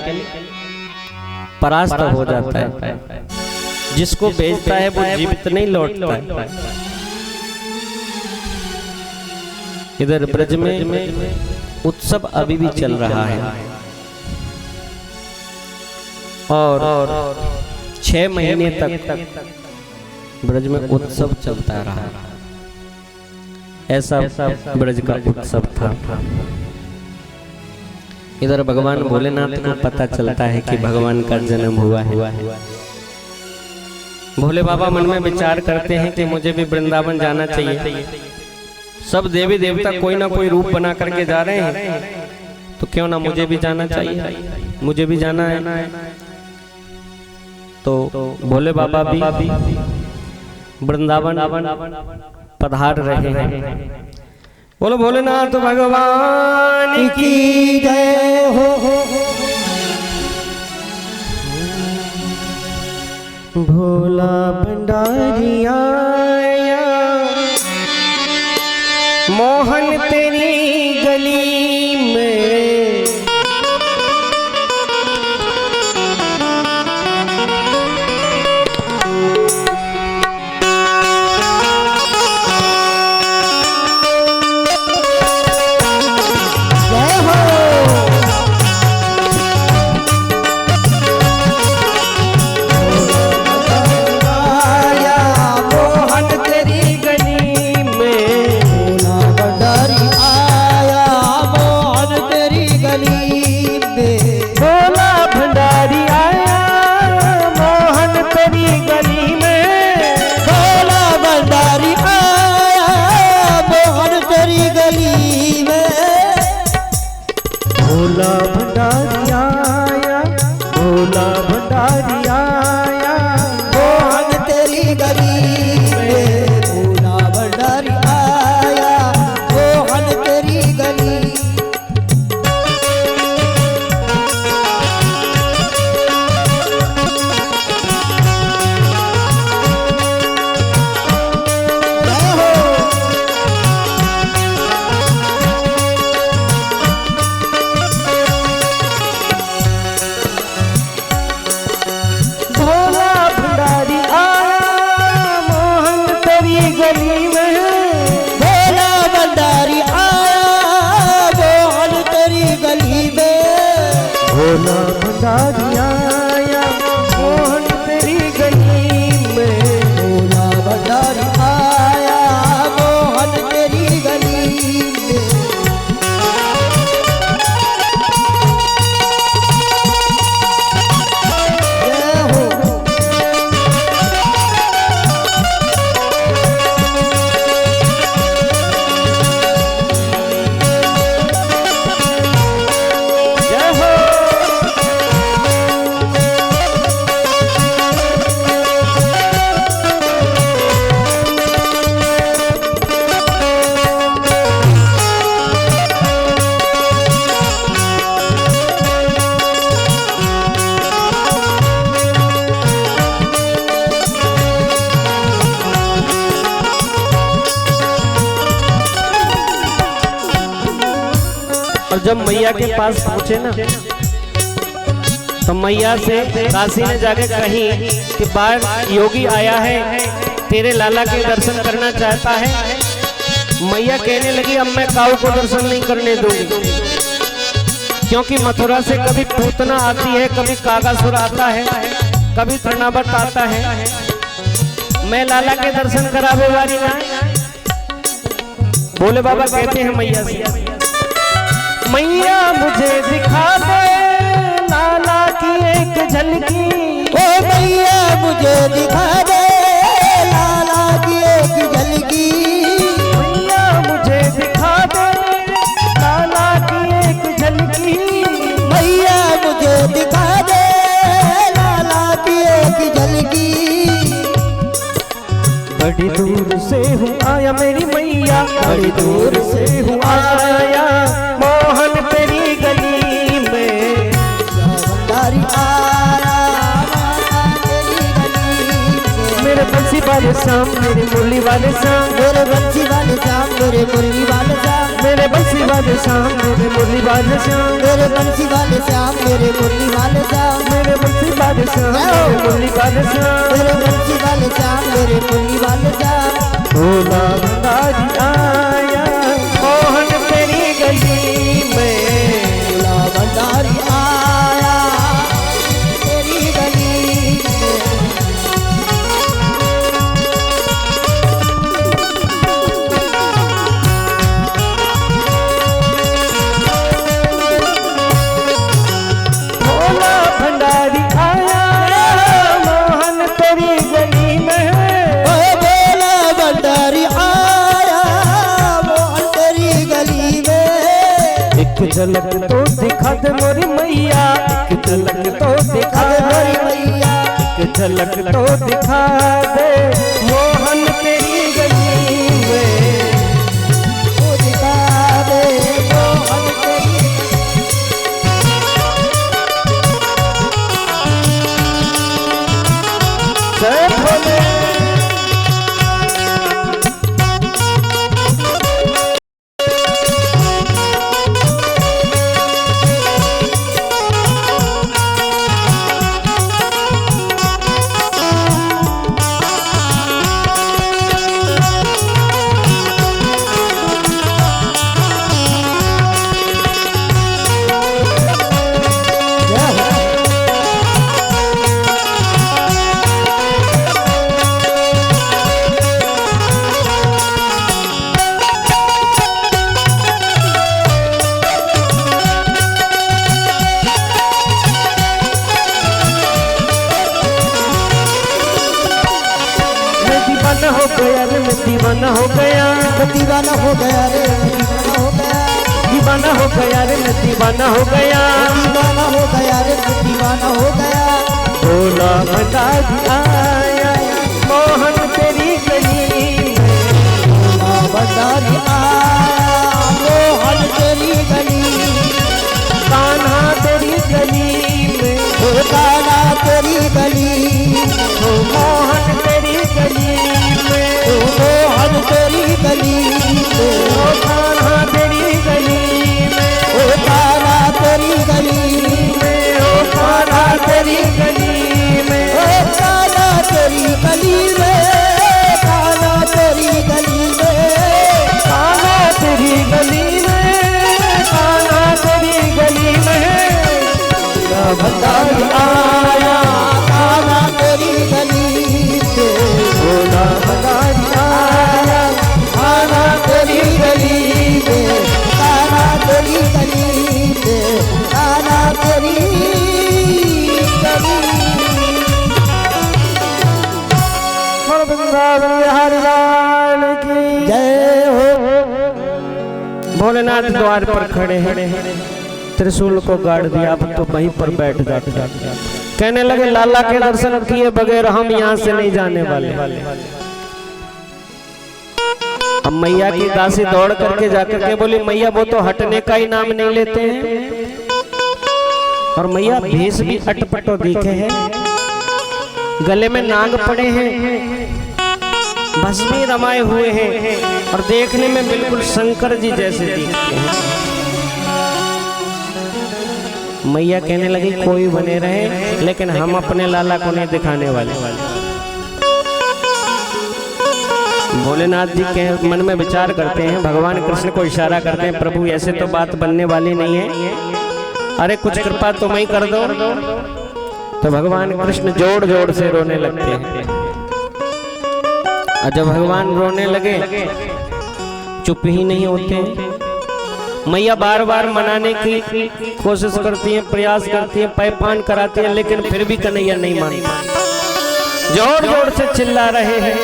परास्त हो जाता है। जिसको भेजता है वो जीवित नहीं लौटता है। इधर ब्रज में उत्सव अभी भी चल रहा है और 6 महीने तक ब्रज में उत्सव चलता रहा। ऐसा ब्रज का उत्सव था। इधर भगवान भोलेनाथ को पता चलता है कि भगवान का जन्म हुआ है। भोले बाबा मन में विचार करते हैं कि मुझे भी वृंदावन जाना चाहिए। सब देवी देवता कोई ना कोई रूप बना करके जा रहे हैं, तो क्यों ना मुझे भी जाना चाहिए। मुझे भी जाना है। तो भोले बाबा भी वृंदावन पधार रहे हैं। बोलो भोलेनाथ भगवान की जय हो। भोला भंडारी आया मोहन तेरी गली में, भोला भंडारी आया, भोला भंडारी आया मोहन तेरी गली में। भोला भंडारी आया मोहन तेरी गली। भोला भंडारी आया मोहन तेरी गली में। भोला भंडारी आया मोहन तेरी गली में। और जब मैया के पास पहुंचे ना, तो मैया से काशी ने जाके कही कि बाहर योगी आया है, तेरे लाला के दर्शन करना चाहता है। मैया कहने लगी अब मैं काऊ को दर्शन नहीं करने दूंगी, क्योंकि मथुरा से कभी पूतना आती है, कभी कागासुर आता है, कभी कर्णावत आता है। मैं लाला के दर्शन करावे वाली ना। भोले बाबा कहते हैं मैया से, मैया मुझे दिखा दे लाला की एक झलकी। ओ मैया मुझे दिखा दे लाला की एक झलकी। मैया मुझे दिखा दे लाला की एक झलकी। मैया मुझे दिखा दे लाला की एक झलकी। बड़ी दूर से हूँ आया मेरी मैया, बड़ी दूर से हूँ आया मोहन तेरी गली में। भंडारी आया तेरी गली में। मेरे बंसी वाले शाम, मेरे मुरली वाले शाम, मेरे बंसी वाले शाम, मेरे मुरली वाले शाम, मेरे बंसी वाले शाम, मेरे मुरली वाले शाम, मेरे बंसी वाले शाम, मेरे मुरली वाले शाम, मेरे बंसी वाले शाम, मेरे मुरली वाले शाम, मेरे बंसी वाले शाम, मेरे मुरली वाले शाम। भोला भंडारी आया मोहन तेरी गली में। भोला भंडारी आया तेरी गली में। भोला भंडारी आया मोहन तेरी एक झलक तो दिखा दे मोरी मैया, एक झलक तो दिखा दे मोरी मैया, एक झलक तो दिखा दे मोहन तेरी गली में, तो दिखा दे मोहन तेरी जय भोले। दीवाना हो गया रे, दीवाना हो गया रे, दीवाना हो गया रे, दीवाना हो गया, दीवाना हो गया रे, दीवाना हो गया। भोला भंडारी आया मोहन तेरी गली में, भोला भंडारी आया मोहन तेरी गली, कान्हा तेरी गली में, ओ कान्हा तेरी गली, ओ मोहन तेरी गली में, ओ मोहन तेरी गली, ओ कान्हा तेरी गली में, ओ कान्हा तेरी गली में, ओ कान्हा तेरी गली में, ओ कान्हा तेरी गली में, कान्हा तेरी गली में, कान्हा तेरी गली में, कान्हा तेरी गली में, भंडारी आया कान्हा तेरी गली पे, भोला भंडारी आया कान्हा तेरी गली पे, कान्हा तेरी गली पे, कान्हा तेरी गली। वृंदावन बिहारी लाल की जय हो। भोलेनाथ द्वार पर खड़े हैं, त्रिशूल को गाड़ दिया, अब तो वहीं पर बैठ जाते। कहने लगे लाला के दर्शन किए बगैर हम यहाँ से नहीं जाने वाले। अब मैया की दासी दौड़ करके जाकर के बोली मैया वो तो हटने का ही नाम नहीं लेते हैं, और मैया भेष भी अटपटो दिखे हैं, गले में नाग पड़े हैं, भस्मी रमाए हुए हैं, और देखने में बिल्कुल शंकर जी जैसे दिखते हैं। मैया कहने लगी कोई बने रहे, लेकिन हम अपने लाला को नहीं दिखाने वाले। भोलेनाथ जी के मन में विचार करते हैं, भगवान कृष्ण को इशारा करते हैं, प्रभु ऐसे तो बात बनने वाली नहीं है, अरे कुछ कृपा तुम ही कर दो। तो भगवान कृष्ण जोड़ जोड़ से रोने लगते हैं, और जब भगवान रोने लगे चुप ही नहीं होते। मैया बार बार मनाने की कोशिश करती हैं, प्रयास करती हैं, पैपान कराती हैं, लेकिन फिर भी कन्हैया नहीं मानता, जोर जोर से चिल्ला रहे हैं।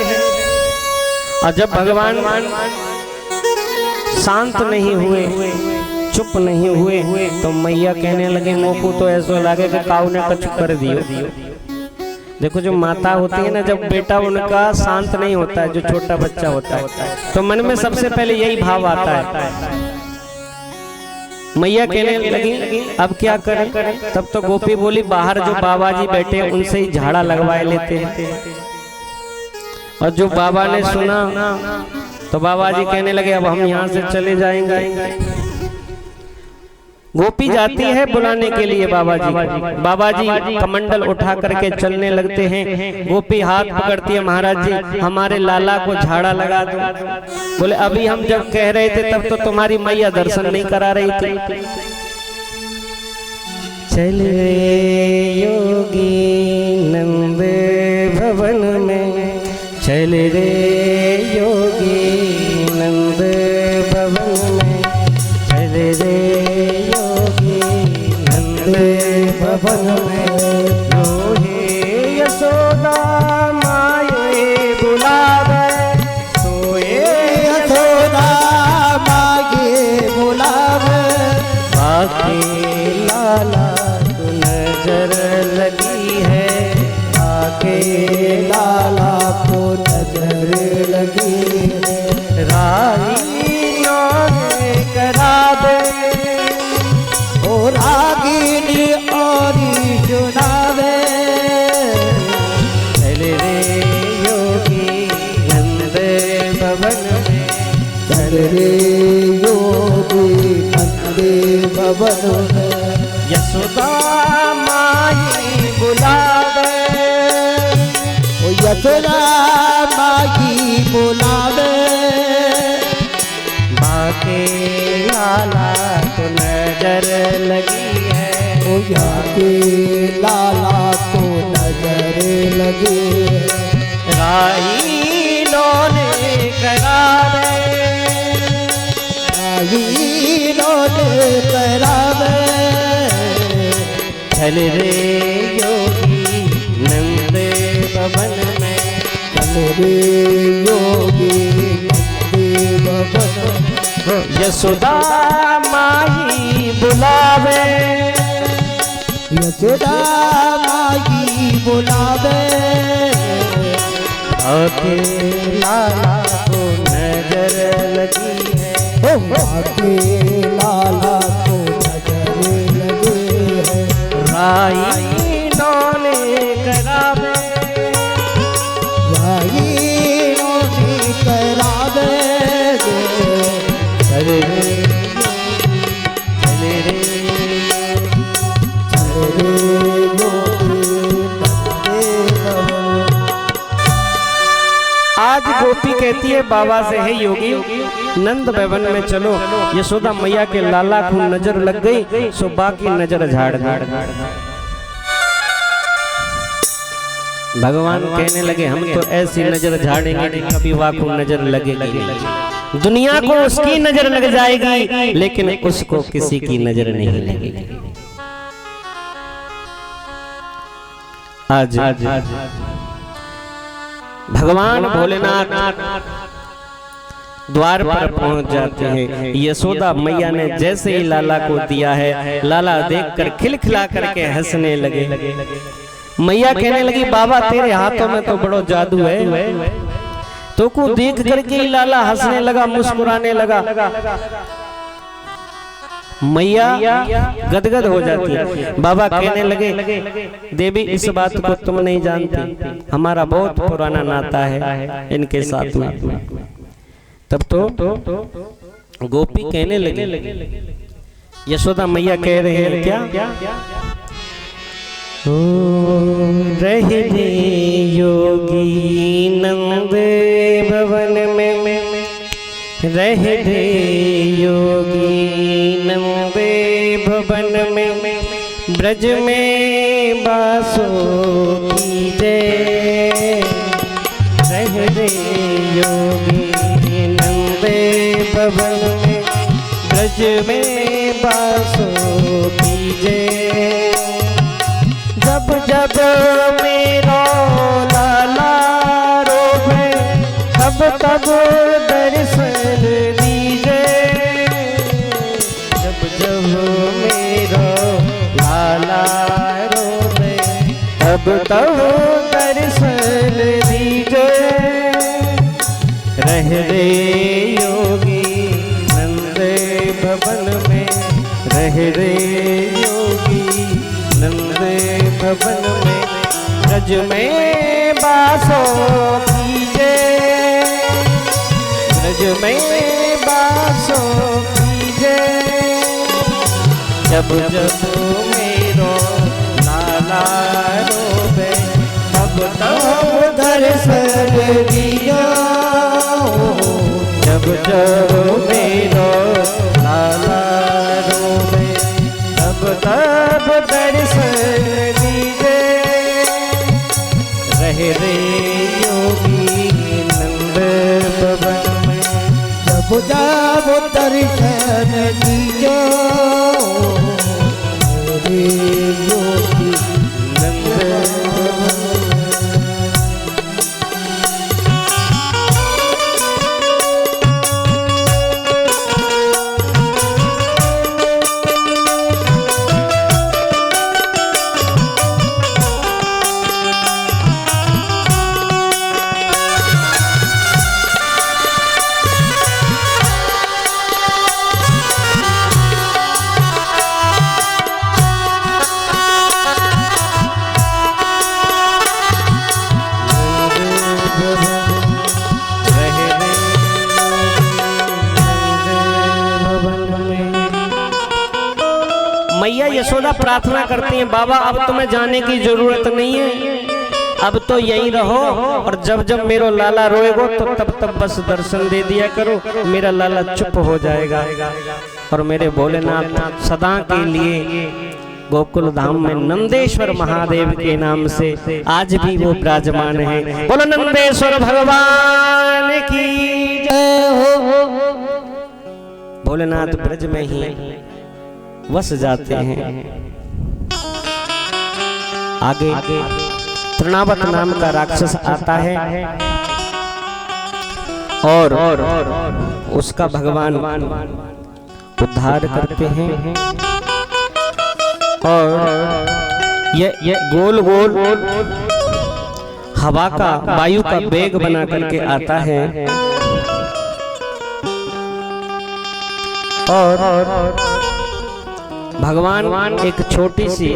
और जब भगवान शांत नहीं हुए, चुप नहीं हुए, तो मैया कहने लगे मोको तो ऐसा लगे कि काऊ ने कुछ कर दियो। देखो जो माता होती है ना, जब बेटा उनका शांत नहीं होता है, जो छोटा बच्चा होता है, तो मन में सबसे पहले यही भाव आता है। मैया कहने लगी अब क्या करें। तब तो गोपी बोली बाहर जो बाबा जी बैठे हैं उनसे ही झाड़ा लगवाए लेते हैं। और जो बाबा ने सुना तो बाबा जी कहने लगे अब हम यहाँ से चले जाएंगे। गोपी जाती है बुलाने के लिए बाबा जी। बाबा जी कमंडल उठा करके चलने लगते हैं। गोपी हाथ पकड़ती है, महाराज जी हमारे लाला को झाड़ा लगा दो। बोले अभी हम जब कह रहे थे तब तो तुम्हारी मैया दर्शन नहीं करा रही थी। चले योगी नंद भवन में, चले रे योगी नंद भवन में, चले रे भवन में, रोहे यशोदा माये बुलावे, सोए यशोदा माये बुलावे, रे योगी नंदे भवन में। यशोदा माई बुलावे, ओ यशोदा माई बुलावे, बाके लाला को नजर लगी है, ओ याके लाला को नजर लगी है। राही लोने करावे, राही लोने करावे, चल रे योगी नंद भवन में, चल रे योगी नंद भवन में। यशोदा माई बुलावे, यशोदा माई बुलावे, आके लाला को नजर लगी है, ओ आके लाला को नजर लगी है। राई लोने करावे, राई लोने करावे, चल रे चल रे आज गोपी कहती है बाबा से, है योगी नंद भवन में चलो, यशोदा मैया के लाला को नजर लग गई सो बाकी नजर झाड़ दी। भगवान कहने लगे हम तो ऐसी नजर झाड़ेंगे कि कभी वाकू नजर लगेगी नहीं, दुनिया को उसकी नजर लग जाएगी लेकिन उसको किसी की नजर नहीं लगेगी। आज भगवान भोलेनाथ द्वार पर पहुंच जाते हैं। यशोदा मैया ने जैसे ही लाला को दिया है, लाला देखकर खिलखिला करके हंसने लगे। मैया कहने लगी बाबा तेरे हाथों में तो बड़ो जादू है। तो को देख करके ही लाला हंसने लगा, मुस्कुराने लगा। मैया गदगद हो जाती है। बाबा कहने लगे देवी इस बात को तुम नहीं जानती, हमारा बहुत पुराना नाता है इनके साथ में। तब तो गोपी कहने लगे, यशोदा मैया कह रहे हैं क्या? ओ रहे योगी नंद भवन में, रह रे योगी नंद भवन में, ब्रज में बासो कीजे। रह रे योगी नंद भवन में, ब्रज में बासो कीजे। जब जब मेरो लाला रोवे, तब तब दर्शन दीजे। जब जब मेरो लाला रोवे, तब तब दर्शन दीजे। रह रे योगी नंद भवन में, रह रे योगी नंद भवन में, ब्रज में बासो कीजे। ब्रज में बासो कीजे। जब जब मेरो लाला रोवे, तब तब दर्शन दियो। जब जब मेरो लाला रोवे, तब तब दर्शन दीजे। रह रे योगी नंद भवन में, जब जब दर्शन दियो। रे योगी नंद भवन में। यशोदा प्रार्थना करती हैं, बाबा अब तुम्हें जाने की जरूरत नहीं है, अब तो यहीं रहो, और जब जब मेरा लाला रोएगो तो तब तब बस दर्शन दे दिया करो, मेरा लाला चुप हो जाएगा और मेरे भोलेनाथ सदा के लिए गोकुल धाम में नंदेश्वर महादेव के नाम से आज भी वो विराजमान है। बोलो नंदेश्वर भगवान की जय हो। भोलेनाथ ब्रज में ही वस जाते हैं। आगे तृणावत नाम का राक्षस आता है और उसका भगवान उद्धार करते हैं, और ये गोल गोल हवा का वायु का वेग बना करके आता है और भगवान एक छोटी सी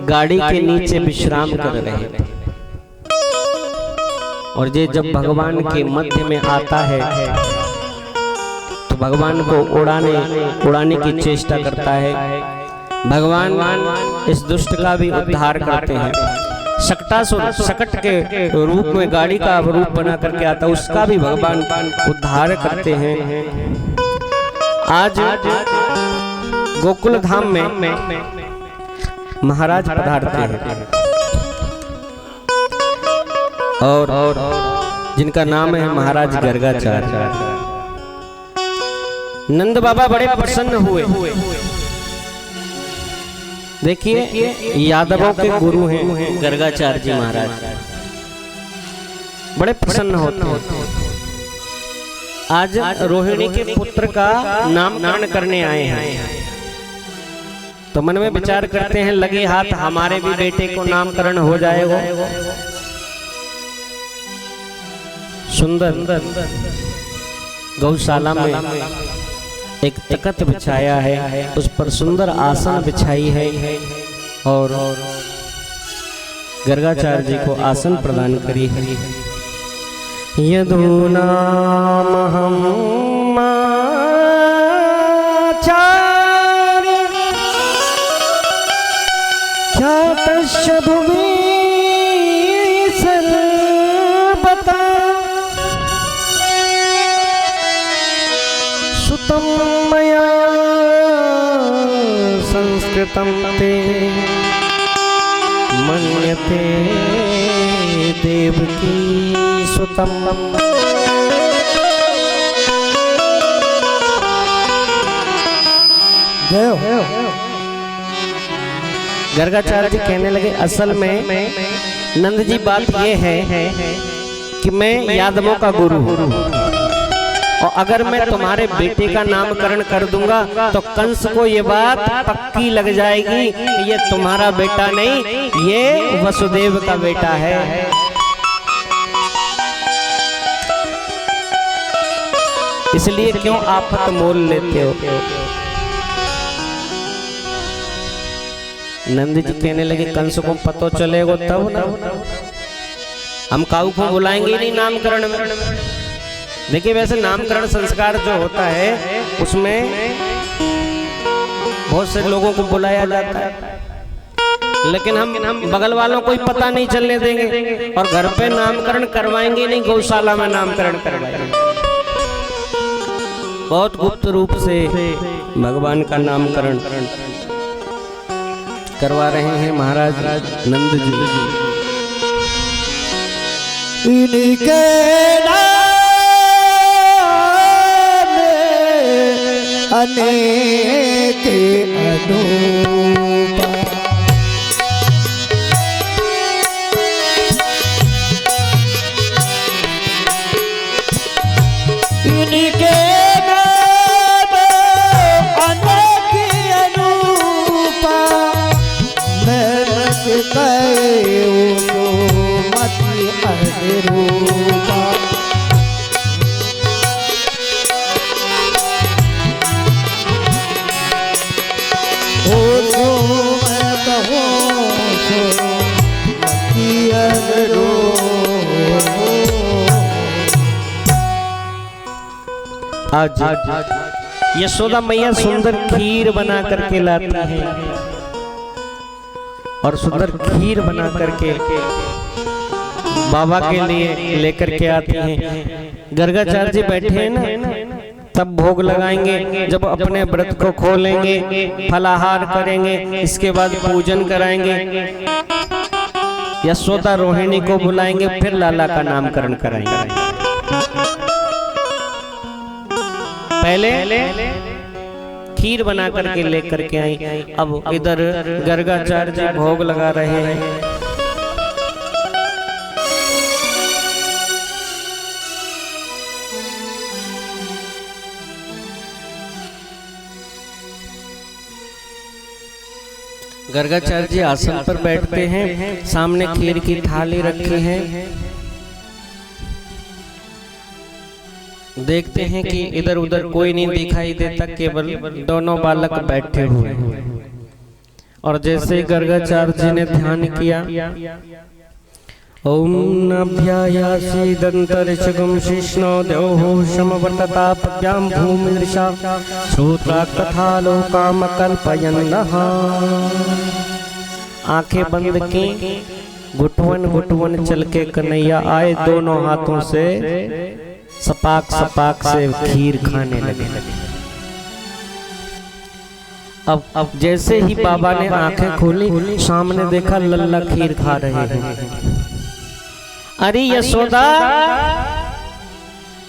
गाड़ी के नीचे विश्राम कर रहे थे, और ये जब भगवान के मध्य में आता है तो भगवान को उड़ाने की चेष्टा करता है। भगवान इस दुष्ट का भी उद्धार करते हैं। शकटासुर शकट के रूप में गाड़ी का रूप बना करके आता, उसका भी भगवान उद्धार करते हैं। आज गोकुल धाम में महाराज पधारते हैं और जिनका नाम है महाराज गर्गाचार्य। नंद बाबा बड़े प्रसन्न हुए। देखिए यादवों के गुरु हैं गर्गाचार्य जी महाराज, बड़े प्रसन्न होते हैं। आज रोहिणी के पुत्र का नामकरण करने आए हैं, तो मन में विचार करते हैं लगे हाथ हमारे भी बेटे को नामकरण हो जाएगा। सुंदर गौशाला में एक तख्त बिछाया है, उस पर सुंदर आसन बिछाई है और गर्गाचार्य जी को आसन प्रदान करी है। यदूनामहं माचार्य ख्यातस्य भुवि सर्वथा सुतं मया संस्कृतं ते मन्यते देवकी सुतम। गर्गाचार्य जी कहने लगे असल में नंद जी बात ये है कि मैं यादवों का गुरु हूँ, और अगर मैं तुम्हारे बेटे का नामकरण कर दूंगा तो कंस को ये बात पक्की लग जाएगी कि ये तुम्हारा बेटा नहीं, ये वसुदेव का बेटा है। इसलिए क्यों आफत मोल लेते हो। नंद जी कहने लगे कंस को पता चलेगा तब ना, हम काऊ को बुलाएंगे नहीं नामकरण में। देखिए वैसे नामकरण संस्कार जो होता है उसमें बहुत से लोगों को बुलाया जाता है, लेकिन हम बगल वालों को पता नहीं चलने देंगे और घर पे नामकरण करवाएंगे नहीं, गौशाला में नामकरण करवाएंगे। बहुत गुप्त रूप से भगवान का नामकरण करवा रहे हैं महाराज नंद जी। इनके अनेक अनूपा इनके नाम अनेक अनूपा मैं कहे मति अनुरूपा। आज यशोदा मैया सुंदर खीर बना करके लाती है और सुंदर खीर बना करके बाबा के लिए लेकर के आते हैं। गर्गाचार्य जी बैठे हैं ना, तब भोग लगाएंगे। जब अपने व्रत को खोलेंगे, फलाहार करेंगे, इसके बाद पूजन कराएंगे, यशोदा रोहिणी को बुलाएंगे, फिर लाला का नामकरण कराएंगे। पहले खीर बना करके लेकर के आई, अब इधर गर्गाचार्य जी भोग लगा रहे हैं। गर्गाचार्य जी आसन पर बैठते हैं, सामने खीर की थाली रखी है। देखते हैं कि इधर उधर कोई नहीं दिखाई देता, केवल दोनों बालक बैठे हुए हैं। और जैसे गर्गाचार्य जी ने ध्यान किया, ओम नभ्यायासीदन्तरिक्षगं शिष्णो देवो समवर्ततापद्यां भूमिदृशा श्रोत्राकथालोकामकल्पयन्नः। आंखें बंद की, घुटवन घुटवन चल के कन्हैया आए, दोनों हाथों से सपाक सपाक से खीर खाने लगे। अब जैसे ही बाबा ने आंखें खोली, सामने देखा लल्ला खीर खा रहे हैं। अरे यशोदा,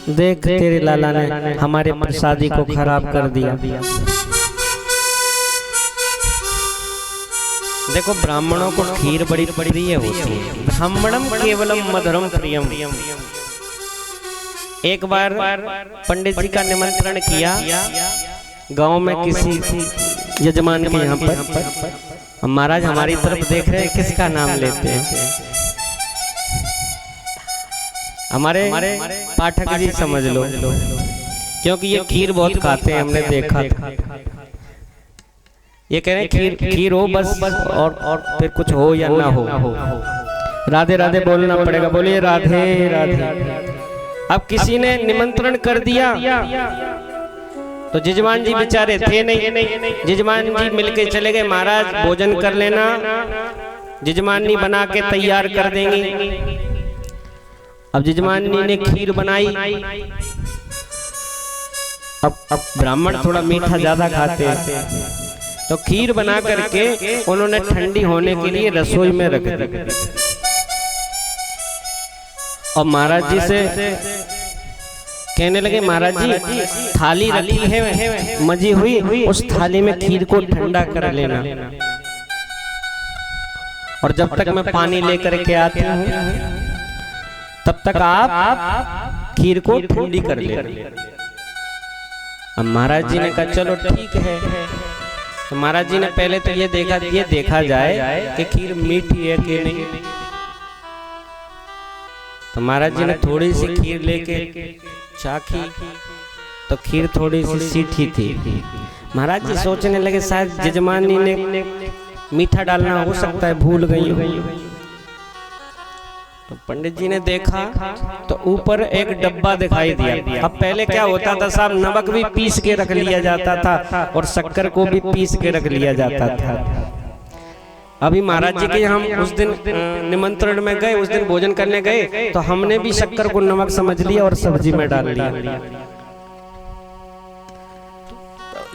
देख तेरे लाला ने हमारे प्रसादी को खराब कर दिया। देखो, ब्राह्मणों को खीर बड़ी प्रिय होती है। ब्राह्मणम केवलम मधुरम प्रियम। एक बार पंडित जी का निमंत्रण किया गांव में किसी यजमान के यहाँ पर। महाराज हमारी तरफ देख रहे हैं, किसका नाम लेते हैं? हमारे पाठक जी समझ लो, क्योंकि ये खीर बहुत खाते हैं, हमने देखा था। ये कह रहे हैं खीर हो बस, और फिर कुछ हो या ना हो, राधे राधे बोलना पड़ेगा। बोलिए राधे राधे। अब किसी ने निमंत्रण कर दिया तो जजमान जी बेचारे थे नहीं। जजमान जी मिलके चले गए, महाराज भोजन कर लेना, जजमानी बना के तैयार कर देंगे। अब जजमानी ने खीर बनाई। अब ब्राह्मण थोड़ा मीठा ज्यादा खाते हैं, तो खीर बना करके उन्होंने ठंडी होने के लिए रसोई में रख दी। और महाराज जी से कहने लगे, महाराज जी थाली रखी है मजी हुई, उस थाली में खीर को ठंडा कर लेना, और जब तक मैं पानी लेकर के आती हूँ तब तक आप खीर को ठंडी कर लेना। अब महाराज जी ने कहा चलो ठीक है। तो महाराज जी ने पहले तो ये देखा जाए कि खीर मीठी है कि नहीं। तो महाराज जी ने थोड़ी सी खीर लेके चाखी, तो खीर थोड़ी सी सीठी थी। महाराज जी सोचने लगे शायद जजमानी ने मीठा डालना हो सकता है, भूल गई हो। तो पंडित जी ने देखा तो ऊपर एक डब्बा दिखाई दिया। अब पहले क्या होता था साहब, नमक भी पीस के रख लिया जाता था और शक्कर को भी पीस के रख लिया जाता था। अभी महाराज जी के हम उस दिन निमंत्रण में गए, उस दिन भोजन करने गए, तो हमने भी शक्कर को नमक समझ लिया और सब्जी में डाल लिया।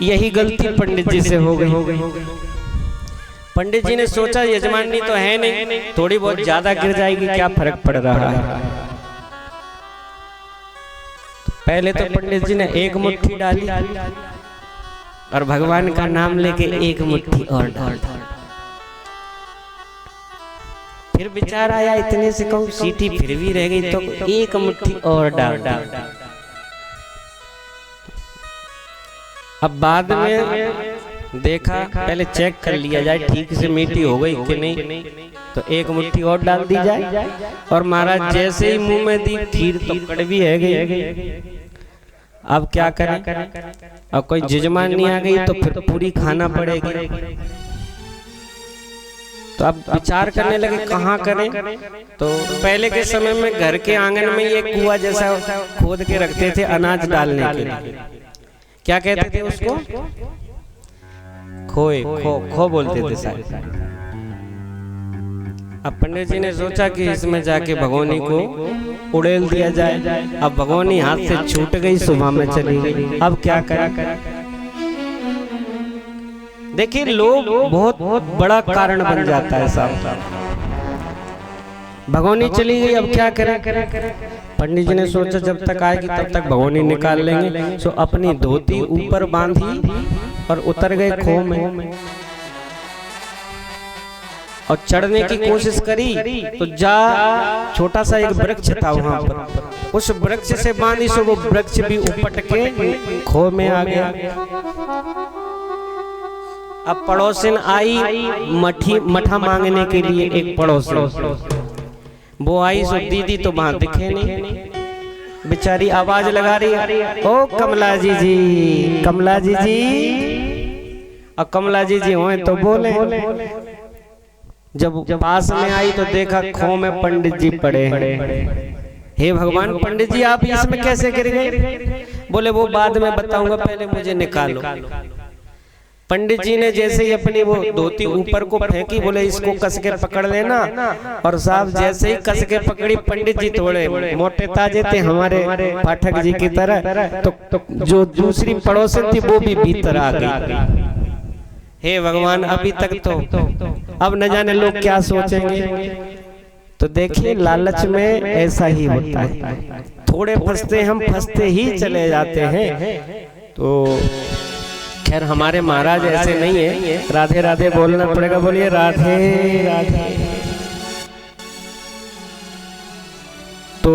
यही गलती पंडित जी से हो गई। पंडित जी ने सोचा यजमानी तो है नहीं, थोड़ी बहुत ज्यादा गिर जाएगी, क्या फर्क पड़ रहा है। पहले तो पंडित जी ने एक मुट्ठी डाली और भगवान का नाम लेके एक मुट्ठी और डाल। फिर विचार आया इतने से कहूं सीटी फिर भी रह गई, तो एक मुट्ठी और डाल। अब बाद में देखा, पहले चेक कर लिया जाए ठीक से मीठी हो गई कि नहीं, तो एक मुट्ठी और डाल दी जाए। और महाराज जैसे ही मुंह में दी, खीर तो कड़वी है गई। अब क्या करें, अब कोई जजमान नहीं आ गई तो फिर पूरी खाना पड़ेगी। तो अब विचार करने लगे कहाँ करें। तो पहले के समय में घर के आंगन में ये कुआं जैसा खोद के रखते थे अनाज डालने के लिए। क्या कहते थे उसको? खोए, खो बोलते थे सारे। अब पंडित जी ने सोचा कि इसमें जाके भगोनी को उड़ेल दिया जाए। अब भगोनी हाथ से छूट गई, सुबह में चली गई। अब क्या करें? देखिए लोग बहुत बड़ा कारण बन जाता है साहब। भगोनी चली गई, अब क्या करें? पंडित जी ने सोचा जब तक आएगी तब तक भगोनी निकाल लेंगे। सो अपनी धोती ऊपर बांधी और उतर गए खो में और चढ़ने की कोशिश करी तो जा छोटा सा एक वृक्ष था वहां पर, उस वृक्ष से बांधी सो वो वृक्ष भी उपट के खो में आ गया। अब पड़ोसिन आई मठा मांगने के लिए, एक पड़ोसिन वो आई सो दीदी तो वहां दिखे नहीं, बेचारी आवाज लगा रही, ओ कमला जी, कमला जी। और कमला जी हुए तो बोले। जब पास में आई तो देखा खो में पंडित जी पड़े हैं। हे भगवान, पंडित जी आप इसमें कैसे गिर गए? बोले वो बाद में बताऊंगा, पहले मुझे निकालो। पंडित जी ने जैसे ही अपनी वो धोती ऊपर को फेंकी, बोले इसको कस के पकड़ लेना। और साहब जैसे ही कस के पकड़ी, पंडित जी थोड़े मोटे ताजे थे हमारे पाठक जी की तरह, तो जो दूसरी पड़ोसन थी वो भी भीतर आ गई। हे भगवान, अभी तक तो अब न जाने लोग क्या सोचेंगे। तो देखिए लालच में ऐसा ही होता है, थोड़े फंसते हम फंसते ही चले जाते हैं। तो खैर हमारे महाराज ऐसे नहीं है, राधे राधे बोलना पड़ेगा। बोलिए राधे राधे। तो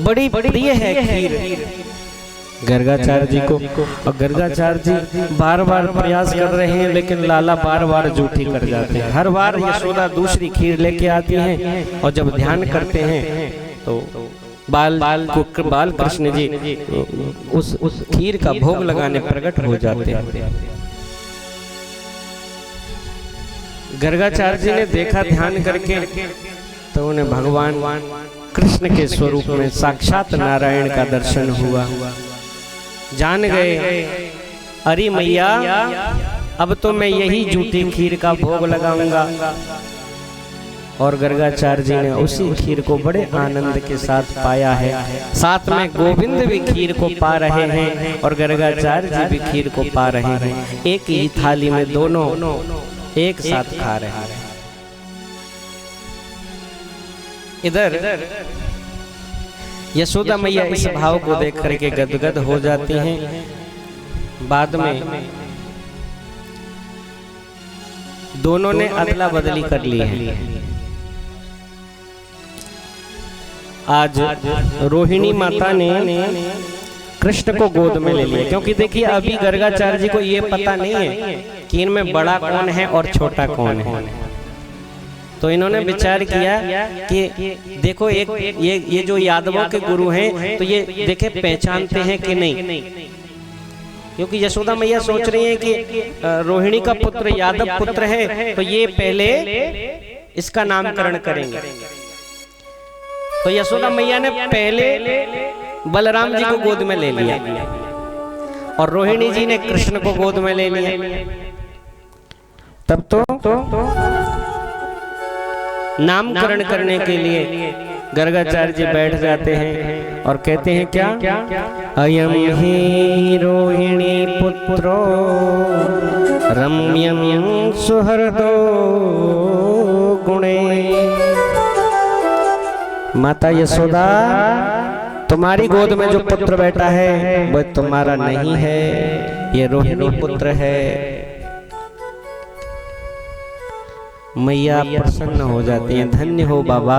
बड़ी प्रिय है खीर गर्गाचार्य जी को, और गर्गाचार्य जी बार बार प्रयास कर रहे हैं, लेकिन लाला बार बार झूठी कर जाते हैं। हर बार यशोदा दूसरी खीर लेके आती हैं, और जब ध्यान करते हैं तो बाल कृष्ण जी उस खीर का भोग लगाने प्रकट हो जाते हैं। गर्गाचार्य जी ने देखा ध्यान करके, तो उन्हें भगवान कृष्ण के स्वरूप में साक्षात नारायण का दर्शन हुआ। जान गए, अरे मैया अब तो मैं यही झूठी खीर का भोग लगाऊंगा। और गर्गाचार्य जी ने उसी खीर को बड़े आनंद के साथ पाया है। साथ में गोविंद भी खीर को पा रहे हैं और गर्गाचार्य जी भी खीर को पा रहे हैं। एक ही थाली में दोनों एक साथ खा रहे हैं। इधर यशोदा मैया इस भाव को देख करके गदगद हो जाती हैं। बाद में दोनों ने अदला बदली कर ली है। आज रोहिणी माता ने कृष्ण को गोद में ले लिया, क्योंकि देखिए अभी गर्गाचार्य जी को ये पता नहीं है कि इनमें बड़ा कौन है और छोटा कौन है। तो इन्होंने विचार किया कि देखो एक ये जो यादवों के गुरु हैं, तो ये देखे पहचानते हैं कि नहीं, क्योंकि यशोदा मैया सोच रही हैं कि रोहिणी का पुत्र यादव पुत्र है, तो ये पहले इसका नामकरण करेंगे। तो यशोदा मैया ने पहले बलराम जी को गोद में ले लिया और रोहिणी जी ने कृष्ण को गोद में ले लिया। तब तो नामकरण करने के लिए गर्गाचार्य जी बैठ जाते हैं और कहते हैं क्या, अयम ही रोहिणी पुत्रो रम्यम सुहृदो गुणे। माता यशोदा, तुम्हारी गोद में जो पुत्र बैठा है वह तुम्हारा नहीं है, ये रोहिणी पुत्र है। मैया प्रसन्न हो जाती हैं, धन्य हो बाबा।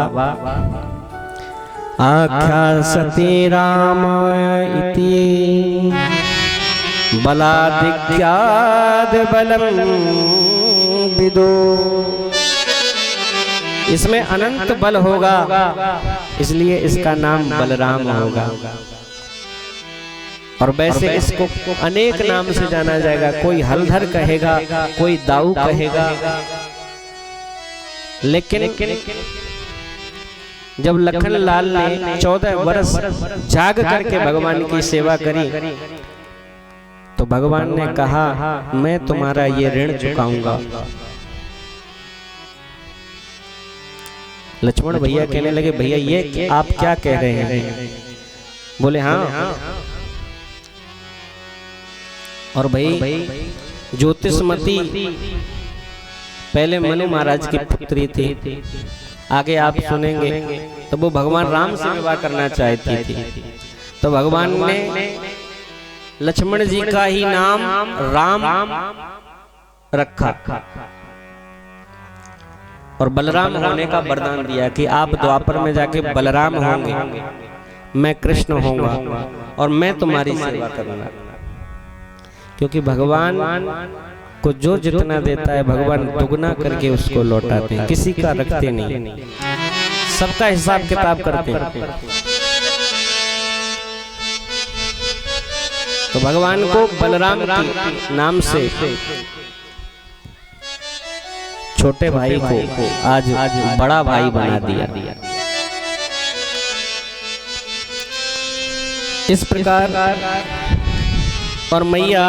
आख्या सती राम इति बलादिक्याद बलम विदो। इसमें अनंत बल होगा, इसलिए इसका नाम बलराम होगा। और वैसे इसको अनेक नाम से जाना जाएगा, कोई हलधर कहेगा, कोई दाऊ कहेगा। लेकिन जब लखन लाल ने 14 वर्ष जाग करके भगवान की सेवा करी, तो भगवान ने कहा मैं तुम्हारा ये ऋण चुकाऊंगा। लक्ष्मण भैया कहने लगे भैया ये आप क्या कह रहे हैं? बोले हाँ। और भाई ज्योतिषमती पहले मनु महाराज की पुत्री थी, आगे आप सुनेंगे। तो वो भगवान राम से विवाह करना चाहती थी, तो भगवान ने लक्ष्मण जी का ही नाम राम रखा और बलराम होने का वरदान दिया कि आप द्वापर में जाके बलराम होंगे, मैं कृष्ण होऊंगा और मैं तुम्हारी सेवा करूंगा। क्योंकि भगवान को जो जितना देता है भगवान दुगना करके उसको लौटाते हैं, किसी का रखते नहीं, सबका हिसाब किताब करते हैं। तो भगवान को बलराम के नाम से छोटे भाई को आज बड़ा भाई बना दिया। इस प्रकार और मैया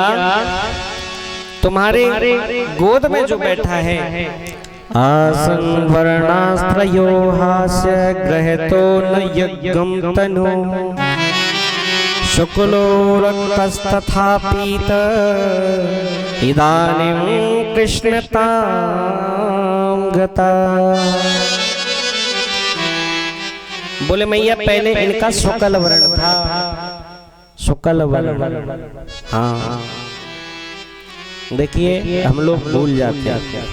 तुम्हारे गोद में जो बैठा है, आसन वर्णास्त्रयो हास्य ग्रहतो न यज्ञम तनु शुक्लो रक्तस्तथा पीत इदानीं कृष्णतां गता। बोले मैया पहले इनका शुक्ल वर्ण था, शुक्ल वर्ण। हाँ देखिए हम लोग भूल जाते हैं,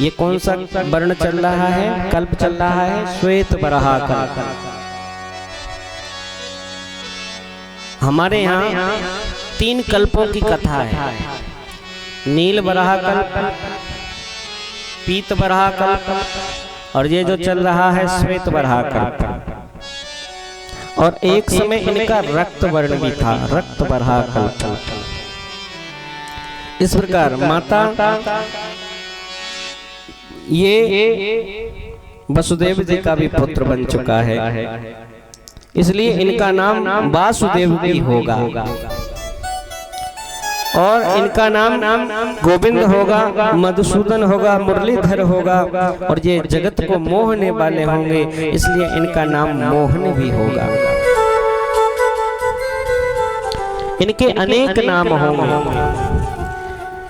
ये कौन सा वर्ण चल रहा है? कल्प चल रहा है श्वेत बराह कल्प। हमारे यहाँ 3 कल्पों की कथा है, नील बराह कल्प, पीत बराह कल्प और ये जो चल रहा है श्वेत बराह कल्प। और एक समय इनका रक्त वर्ण भी था, रक्त बराह कल्प। इस प्रकार माता ये वसुदेव जी का भी पुत्र बन चुका है, इसलिए इनका नाम वासुदेव भी होगा और इनका नाम गोविंद होगा, मधुसूदन होगा, मुरलीधर होगा और ये जगत को मोहने वाले होंगे, इसलिए इनका नाम मोहन भी होगा। इनके अनेक नाम होंगे।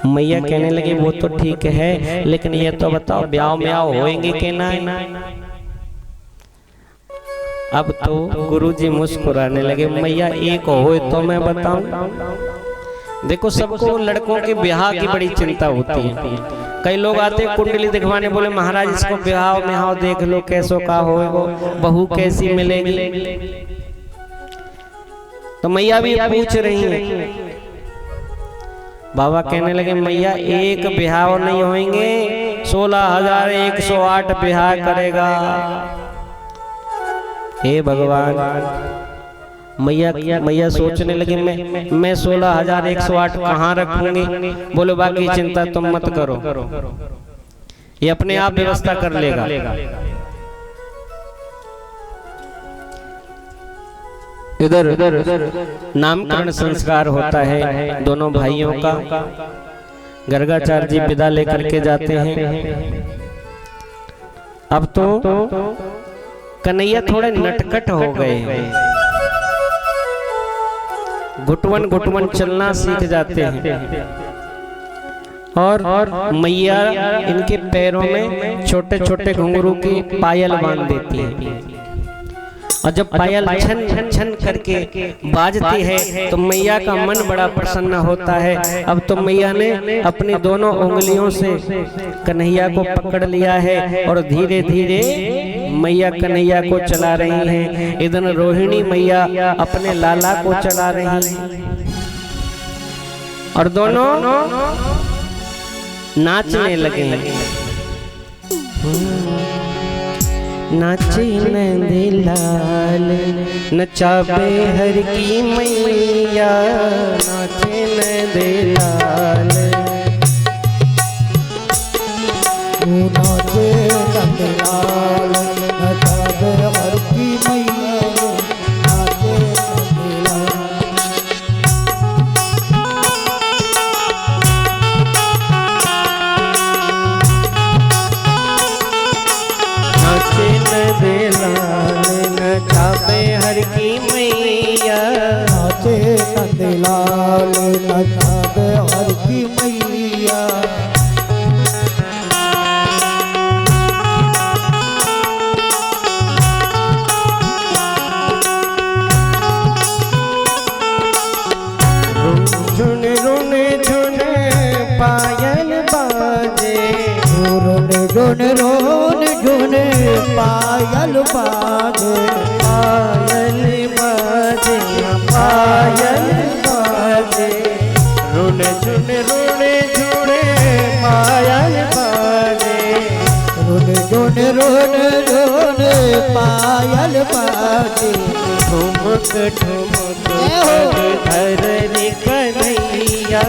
मैया कहने लगी वो तो ठीक है, लेकिन ये तो बताओ ब्याह म्याह होएंगे कि नहीं? अब तो गुरुजी मुस्कुराने लगे, मैया एक हो तो मैं बताऊं। देखो सबको लड़कों के ब्याह की बड़ी चिंता होती है। कई लोग आते कुंडली दिखवाने, बोले महाराज इसको ब्याह म्याह देख लो कैसो का होएगो, बहू कैसी मिलेगी। तो मैया भी पूछ रही है। बाबा कहने लगे मैया एक ब्याह नहीं होंगे, 16,108 ब्याह करेगा। हे भगवान, मैया सोचने लगी मैं 16,108 कहाँ रखूंगी। बोलो बाकी चिंता तुम मत करो, ये अपने आप व्यवस्था कर लेगा। इधर नामकरण संस्कार होता है दोनों भाइयों का। गर्गाचार्य जी विदा लेकर के जाते हैं। अब तो कन्हैया थोड़े नटखट हो गए हैं, घुटवन घुटवन चलना सीख जाते हैं और मैया इनके पैरों में छोटे छोटे घुंघरू की पायल बांध देती है। और जब पायल छन छन करके बाजती है तो मैया का मन बड़ा प्रसन्न होता है। अब तो मैया ने अपनी दोनों उंगलियों से कन्हैया को पकड़ लिया है और धीरे धीरे मैया कन्हैया को चला रही हैं। इधर रोहिणी मैया अपने लाला को चला रही हैं और दोनों नाचने लगे। नाचे नंदलाल नचाबे हर की मैया, नाचे नंदलाल नाचे नंदलाल नचाबे हर की मैया, नाचे नंदलाल। हर की मैया। नाचे नंदलाल नचावे हर की मैया। झुन रुन झुन पायल बाजे। रोन रोन रोन झुन पायल बाजे। पायल बाजे पायल बाजे। रुन झुन झुन पायल बाजे। रोन रोन रोन रोन पायल बाजे। ठुमक ठुमक धर रे कन्हैया।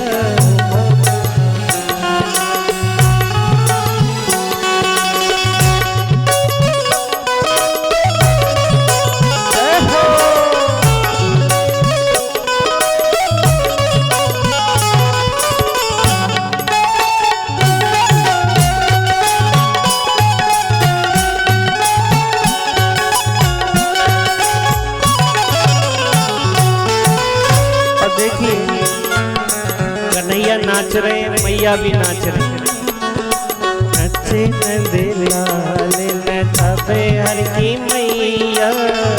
कन्हैया नाच रहे, मैया भी नाच रहे। नचे नंदलाल नचावे हर की मैया।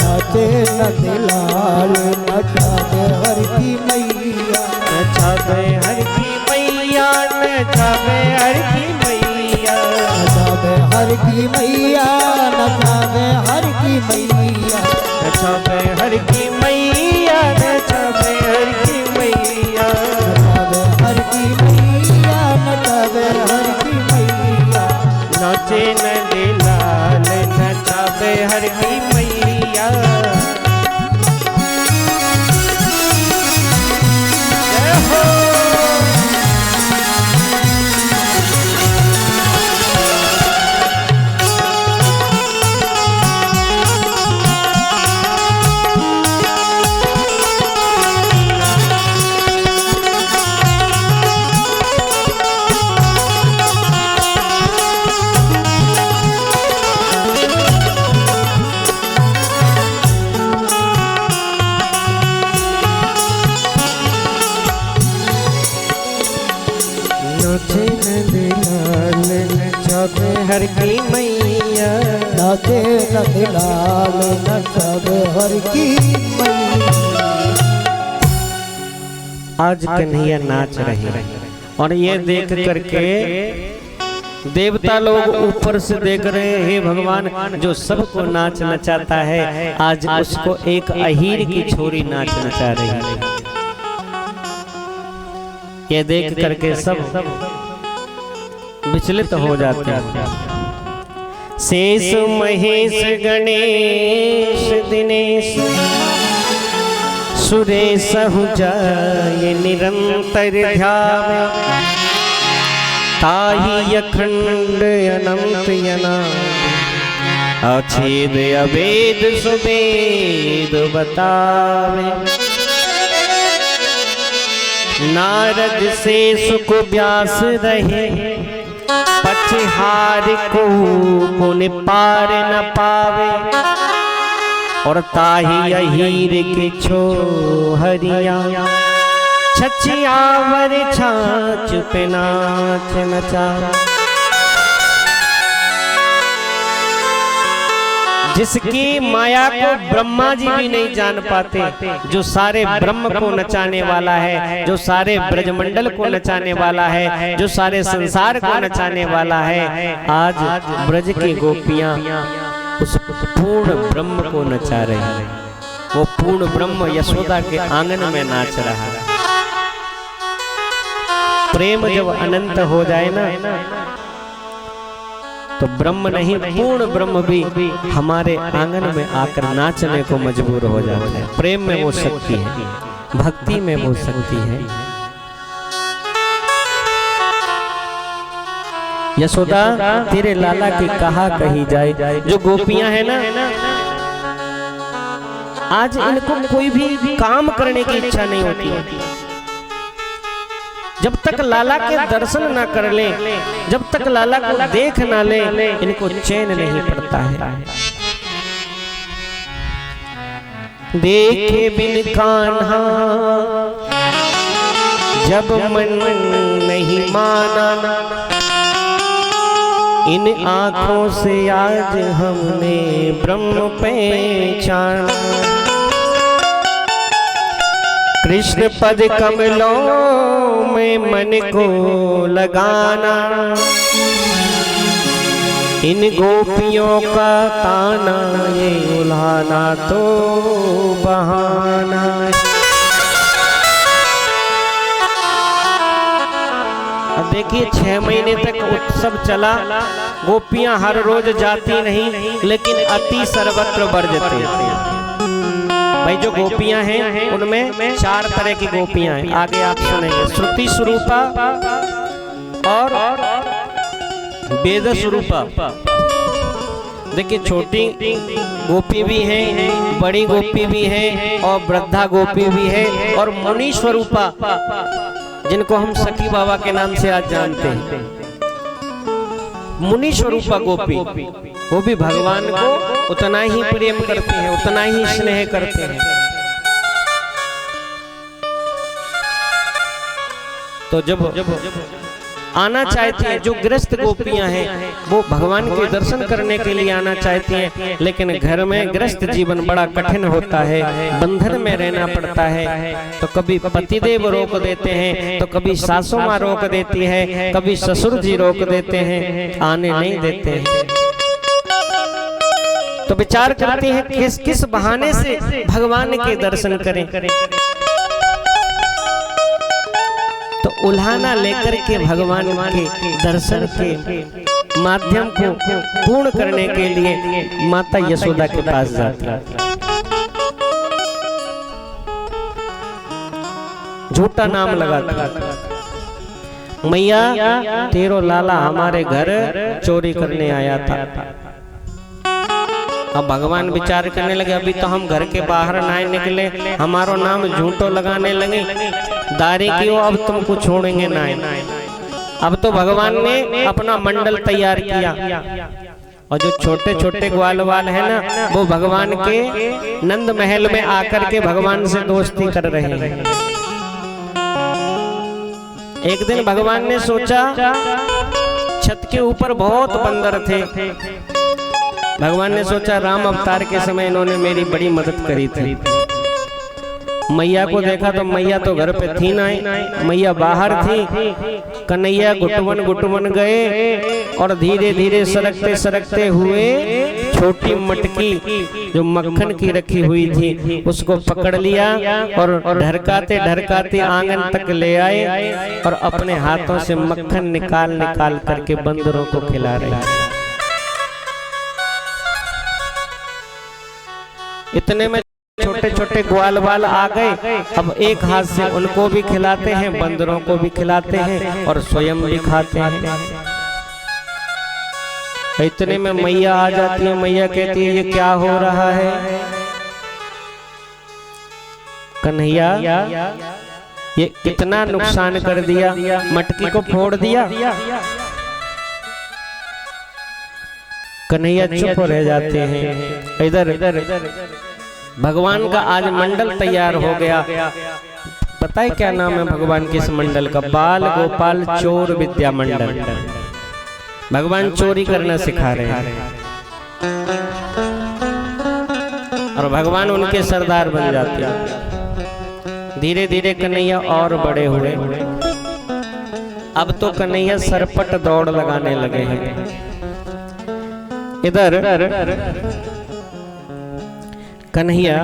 नाचे नंदलाल नचावे हर की मैया। नचावे हर की मैया। नचावे हर की मैया। नचावे हर की मैया। नचावे हर की मैया। नचावे हर की मैया। नचावे हर की मैया। हर की मैया। नचावे हर की मैया। नाचे नंदलाल नचावे हर की मैया। जय हो। नाचे नंदलाल नचावे हर की मैया। नाचे नंदलाल नचावे हर की मैया। आज कन्हैया नाच रहे और ये देख करके देवता लोग ऊपर से देख रहे हैं। हे भगवान, जो सबको नाच नचाता है आज उसको एक अहीर की छोरी नाच नचा रही है। ये देख करके सब विचलित हो जाते हैं। शेष महेश गणेश दिनेश सुरेश जाय निरंतर ध्यावे। ताहि अखंड अनंत यना अछेद अवेद सुवेद बतावे। नारद से सुख व्यास रहे पछहार को पुन पार न पावे। और ताहि अहीर के छो हरिया छछियावर छाछ पे नाच नचा। जिसकी माया को ब्रह्मा जी भी नहीं जान पाते, जो सारे ब्रह्म को नचाने वाला है, जो सारे ब्रजमंडल को नचाने वाला है, जो सारे संसार को नचाने वाला है, आज ब्रज की गोपियां उस पूर्ण ब्रह्म को नचा रही है। वो पूर्ण ब्रह्म यशोदा के आंगन में नाच रहा है। प्रेम जब अनंत हो जाए ना तो ब्रह्म नहीं पूर्ण ब्रह्म भी हमारे आंगन में आकर नाचने को मजबूर हो जाता है। प्रेम में वो शक्ति है, भक्ति में वो शक्ति है। यशोदा तेरे लाला की कहा कही जाए। जो गोपियां हैं ना, आज इनको कोई भी काम करने की इच्छा नहीं होती। जब तक लाला के दर्शन ना कर ले, जब तक लाला को देख ना ले, इनको चैन नहीं पड़ता है। देखे बिन कान्हा जब मन नहीं माना, इन आँखों से आज हमने ब्रह्म पहचाना। कृष्ण पद कमलों में मन को लगाना, इन गोपियों का ताना ये उल्हाना तो बहाना। अब देखिए 6 महीने तक उत्सव चला, गोपियां हर रोज जाती नहीं, लेकिन अति सर्वत्र वर्जते। भाई जो गोपियां हैं उनमें 4 तरह की गोपियां हैं, आगे आप सुनेंगे। श्रुति स्वरूपा और वेद स्वरूपा। देखिए छोटी गोपी भी है, बड़ी गोपी भी है और वृद्धा गोपी भी है, और मुनि स्वरूपा जिनको हम सखी बाबा के नाम से आज जानते हैं। मुनि स्वरूपा गोपी वो भी भगवान को उतना ही प्रेम करती हैं, उतना ही स्नेह करते हैं। तो जब आना चाहती हैं, जो गृहस्थ गोपियां हैं वो भगवान के दर्शन करने के लिए आना चाहती हैं, लेकिन घर में गृहस्थ जीवन बड़ा कठिन होता है, बंधन में रहना पड़ता है। तो कभी पतिदेव रोक देते हैं, तो कभी सासू माँ रोक देती है, कभी ससुर जी रोक देते हैं, आने नहीं देते हैं। तो विचार करते हैं किस किस बहाने से भगवान के दर्शन करें। तो उल्हाना लेकर के भगवान के दर्शन के माध्यम को पूर्ण करने के लिए माता यशोदा के पास जाती है। झूठा नाम लगाती, मैया तेरो लाला हमारे घर चोरी करने आया था। अब भगवान विचार करने लगे, अभी तो हम घर के बाहर ना निकले, हमारो नाम झूठो लगाने लगे, दारी क्यों अब तुमको छोड़ेंगे ना। अब तो भगवान ने अपना मंडल तैयार किया, और जो छोटे छोटे ग्वाल वाल है ना, वो भगवान के नंद महल में आकर के भगवान से दोस्ती कर रहे हैं। एक दिन भगवान ने सोचा, छत के ऊपर बहुत बंदर थे। भगवान ने सोचा राम अवतार के समय इन्होंने मेरी बड़ी मदद करी थी। मैया को देखा तो मैया तो घर पे थी ना, मैया बाहर थी। कन्हैया गुटवन गए और धीरे धीरे सरकते सरकते हुए छोटी मटकी जो मक्खन की रखी हुई थी उसको पकड़ लिया और ढरकाते ढरकाते आंगन तक ले आए, और अपने हाथों से मक्खन निकाल निकाल करके बंदरों को खिला रहे। इतने में छोटे छोटे ग्वाल वाल आ गए। अब एक हाथ से उनको भी खिलाते हैं, बंदरों को भी खिलाते हैं और स्वयं भी खाते हैं। इतने में मैया आ जाती है। मैया कहती है ये क्या हो रहा है? कन्हैया ये कितना नुकसान कर दिया, मटकी को फोड़ दिया। कन्हैया चुप रह जाते हैं। इधर भगवान का आज मंडल तैयार हो गया। पता है क्या नाम है भगवान के इस मंडल का? बाल गोपाल चोर विद्या मंडल। भगवान चोरी करना सिखा रहे हैं और भगवान उनके सरदार बन जाते हैं। धीरे धीरे कन्हैया और बड़े हुए। अब तो कन्हैया सरपट दौड़ लगाने लगे हैं। इधर कन्हैया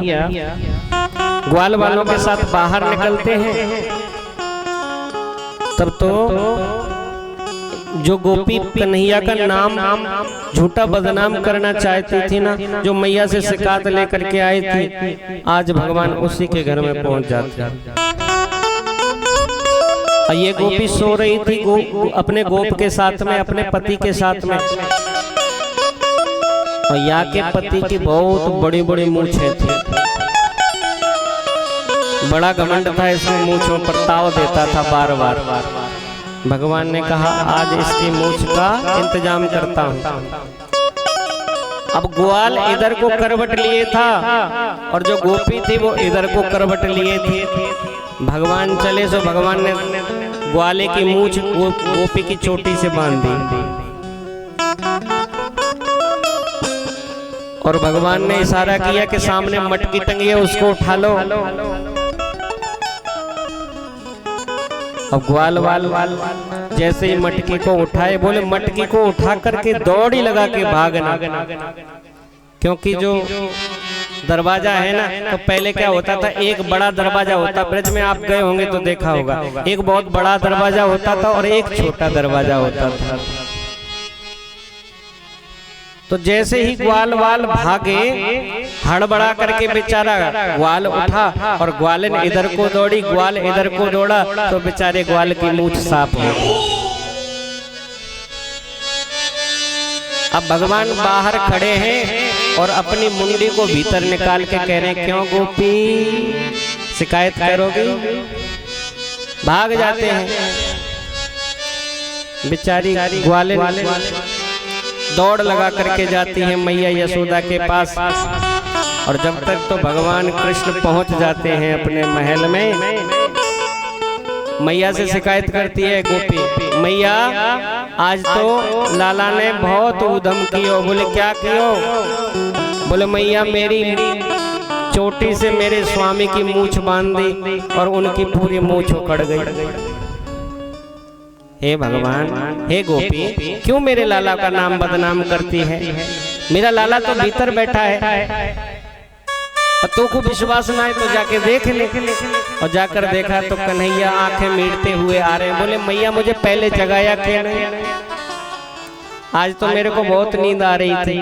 ग्वाल वालों के साथ बाहर निकलते हैं। तब तो जो गोपी कन्हैया का नाम झूठा बदनाम करना चाहती थी ना, जो मैया से शिकायत लेकर के आई थी, आज भगवान उसी के घर में पहुंच जाते। ये गोपी सो रही थी अपने गोप के साथ में, अपने पति के साथ में। और या के पति की बहुत बड़ी बड़ी मूछें थी, बड़ा घमंड था इसमें, मूछों पर ताव देता था बार बार। भगवान ने कहा आज इसकी मूछ का इंतजाम करता हूँ। अब ग्वाल इधर को करवट लिए था और जो गोपी थी वो इधर को करवट लिए थी। भगवान चले सो भगवान ने ग्वाले की मूंछ गोपी की चोटी से बांध दी और भगवान ने इशारा किया कि सामने मटकी टंगी है उसको उठा लो। अब ग्वाल वाल जैसे ही मटकी को उठाए बोले मटकी को उठा करके दौड़ी लगा के भागना, क्योंकि जो दरवाजा है ना तो पहले क्या होता था, एक बड़ा दरवाजा होता, ब्रज में आप गए होंगे तो देखा होगा, एक बहुत बड़ा दरवाजा होता था और एक छोटा दरवाजा होता था। तो जैसे ही ग्वाल वाल भागे हड़बड़ा करके बेचारा ग्वाल उठा और ग्वालिन इधर को दौड़ी, ग्वाल इधर को दौड़ा तो बेचारे ग्वाल की मूंछ साफ हो गई। अब भगवान बाहर खड़े हैं और अपनी मुंडी को भीतर निकाल के कह रहे हैं क्यों गोपी शिकायत करोगी? भाग जाते हैं। बेचारी ग्वालिन दौड़ लगा करके जाती है मैया यशोदा के पास और जब तक तो भगवान कृष्ण पहुंच जाते हैं अपने महल में, मैया से शिकायत करती है गोपी, मैया आज तो लाला ने बहुत उधम कियो। बोले क्या कियो? बोले मैया मेरी चोटी से मेरे स्वामी की मूंछ बांध दी और उनकी पूरी मूंछ उखड़ गई। हे भगवान, हे गोपी, क्यों मेरे लाला का नाम बदनाम करती है? मेरा लाला तो भीतर बैठा है और तो को विश्वास ना है तो जाके देख ले। और जाकर देखा तो कन्हैया आंखें मीटते हुए आ रहे हैं। बोले मैया मुझे पहले जगाया क्यों नहीं? आज तो मेरे को बहुत नींद आ रही थी।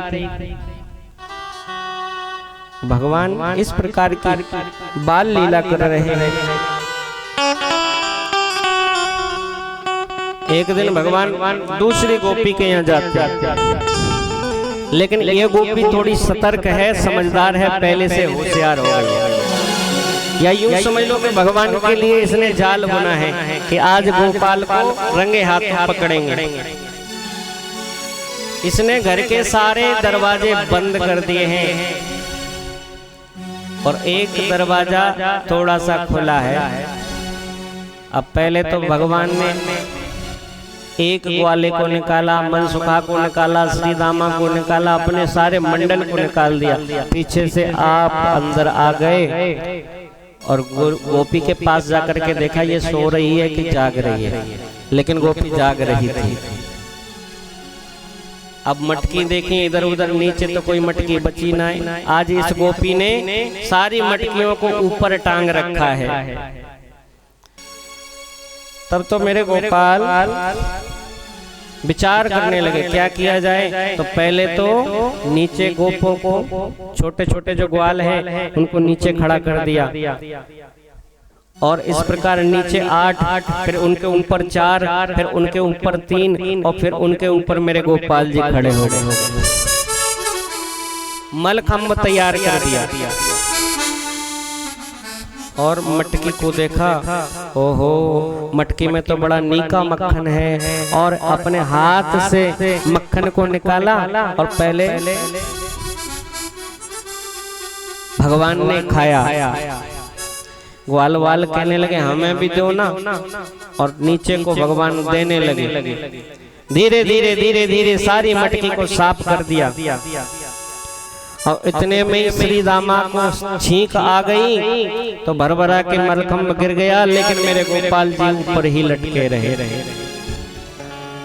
भगवान इस प्रकार की बाल लीला कर रहे हैं। एक दिन भगवान दूसरी गोपी के यहाँ जाते हैं, लेकिन ये गोपी थोड़ी सतर्क है, समझदार है, पहले से होशियार हो गई है। या यूं समझ लो कि भगवान के लिए इसने जाल बुना है कि आज गोपाल को रंगे हाथ पकड़ेंगे। इसने घर के सारे दरवाजे बंद कर दिए हैं और एक दरवाजा थोड़ा सा खुला है। अब पहले तो भगवान ने एक ग्वाले को निकाला, मनसुखा को निकाला, श्री दामा को निकाला, अपने सारे मंडल को निकाल दिया। पीछे से आप अंदर आ गए और गोपी के पास जाकर के देखा ये सो रही है कि जाग रही है, लेकिन गोपी जाग रही थी। अब मटकी देखी इधर उधर, नीचे तो कोई मटकी बची ना है। आज इस गोपी ने सारी मटकियों को ऊपर टांग रखा है। तब तो मेरे गोपाल विचार करने लगे क्या किया जाए। तो पहले तो नीचे गोपों को, छोटे छोटे जो ग्वाल हैं उनको नीचे खड़ा कर दिया और इस प्रकार नीचे 8, फिर उनके ऊपर 4, फिर उनके ऊपर 3 और फिर उनके ऊपर मेरे गोपाल जी खड़े हो गए। मलखंब तैयार कर दिया और मटकी को देखा, ओहो मटकी में तो बड़ा नीका मक्खन है। और अपने हाथ से मक्खन को निकाला और पहले भगवान ने खाया। ग्वाल वाल कहने लगे हमें भी दो ना, और नीचे को भगवान देने लगे। धीरे धीरे धीरे धीरे सारी मटकी को साफ कर दिया और इतने में श्री दामा को छींक आ गई तो भरभरा के मलखंब गिर गया, लेकिन मेरे गोपाल जी ऊपर ही लटके रहे।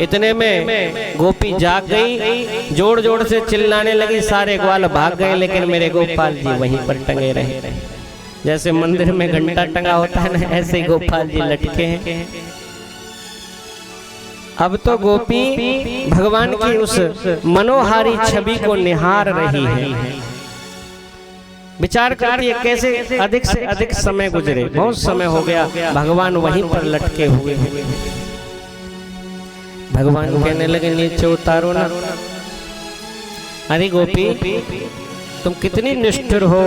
इतने में गोपी जाग गई, जोर जोर से चिल्लाने लगी, सारे ग्वाल भाग गए, लेकिन मेरे गोपाल जी वहीं पर टंगे रहे। जैसे मंदिर में घंटा टंगा होता है ना, ऐसे ही गोपाल जी लटके हैं। अब तो गोपी भगवान की उस मनोहारी छवि को निहार रही है। विचार करती है कैसे अधिक से अधिक समय गुजरे, बहुत समय हो गया, भगवान वहीं पर लटके हुए हैं। भगवान कहने लगे नीचे उतारो ना। अरे गोपी तुम कितनी निष्ठुर हो।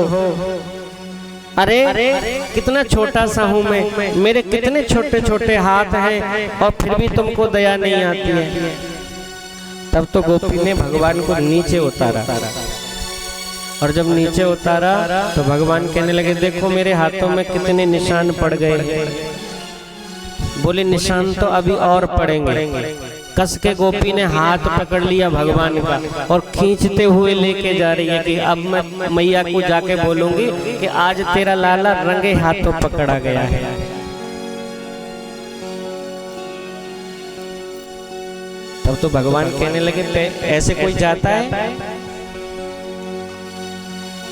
अरे कितना छोटा सा हूँ मैं, मेरे कितने छोटे छोटे हाथ हैं और फिर भी तुमको दया नहीं आती है। तब तो गोपी ने भगवान को नीचे उतारा और जब नीचे उतारा तो भगवान कहने लगे देखो मेरे हाथों में कितने निशान पड़ गए। बोले निशान तो अभी और पड़ेंगे। कस के गोपी ने हाथ पकड़ लिया भगवान का और खींचते हुए लेके जा रही है कि अब मैं मैया को जाके बोलूंगी कि आज तेरा लाला रंगे हाथों पकड़ा गया है। तब तो भगवान कहने लगे ऐसे कोई जाता है?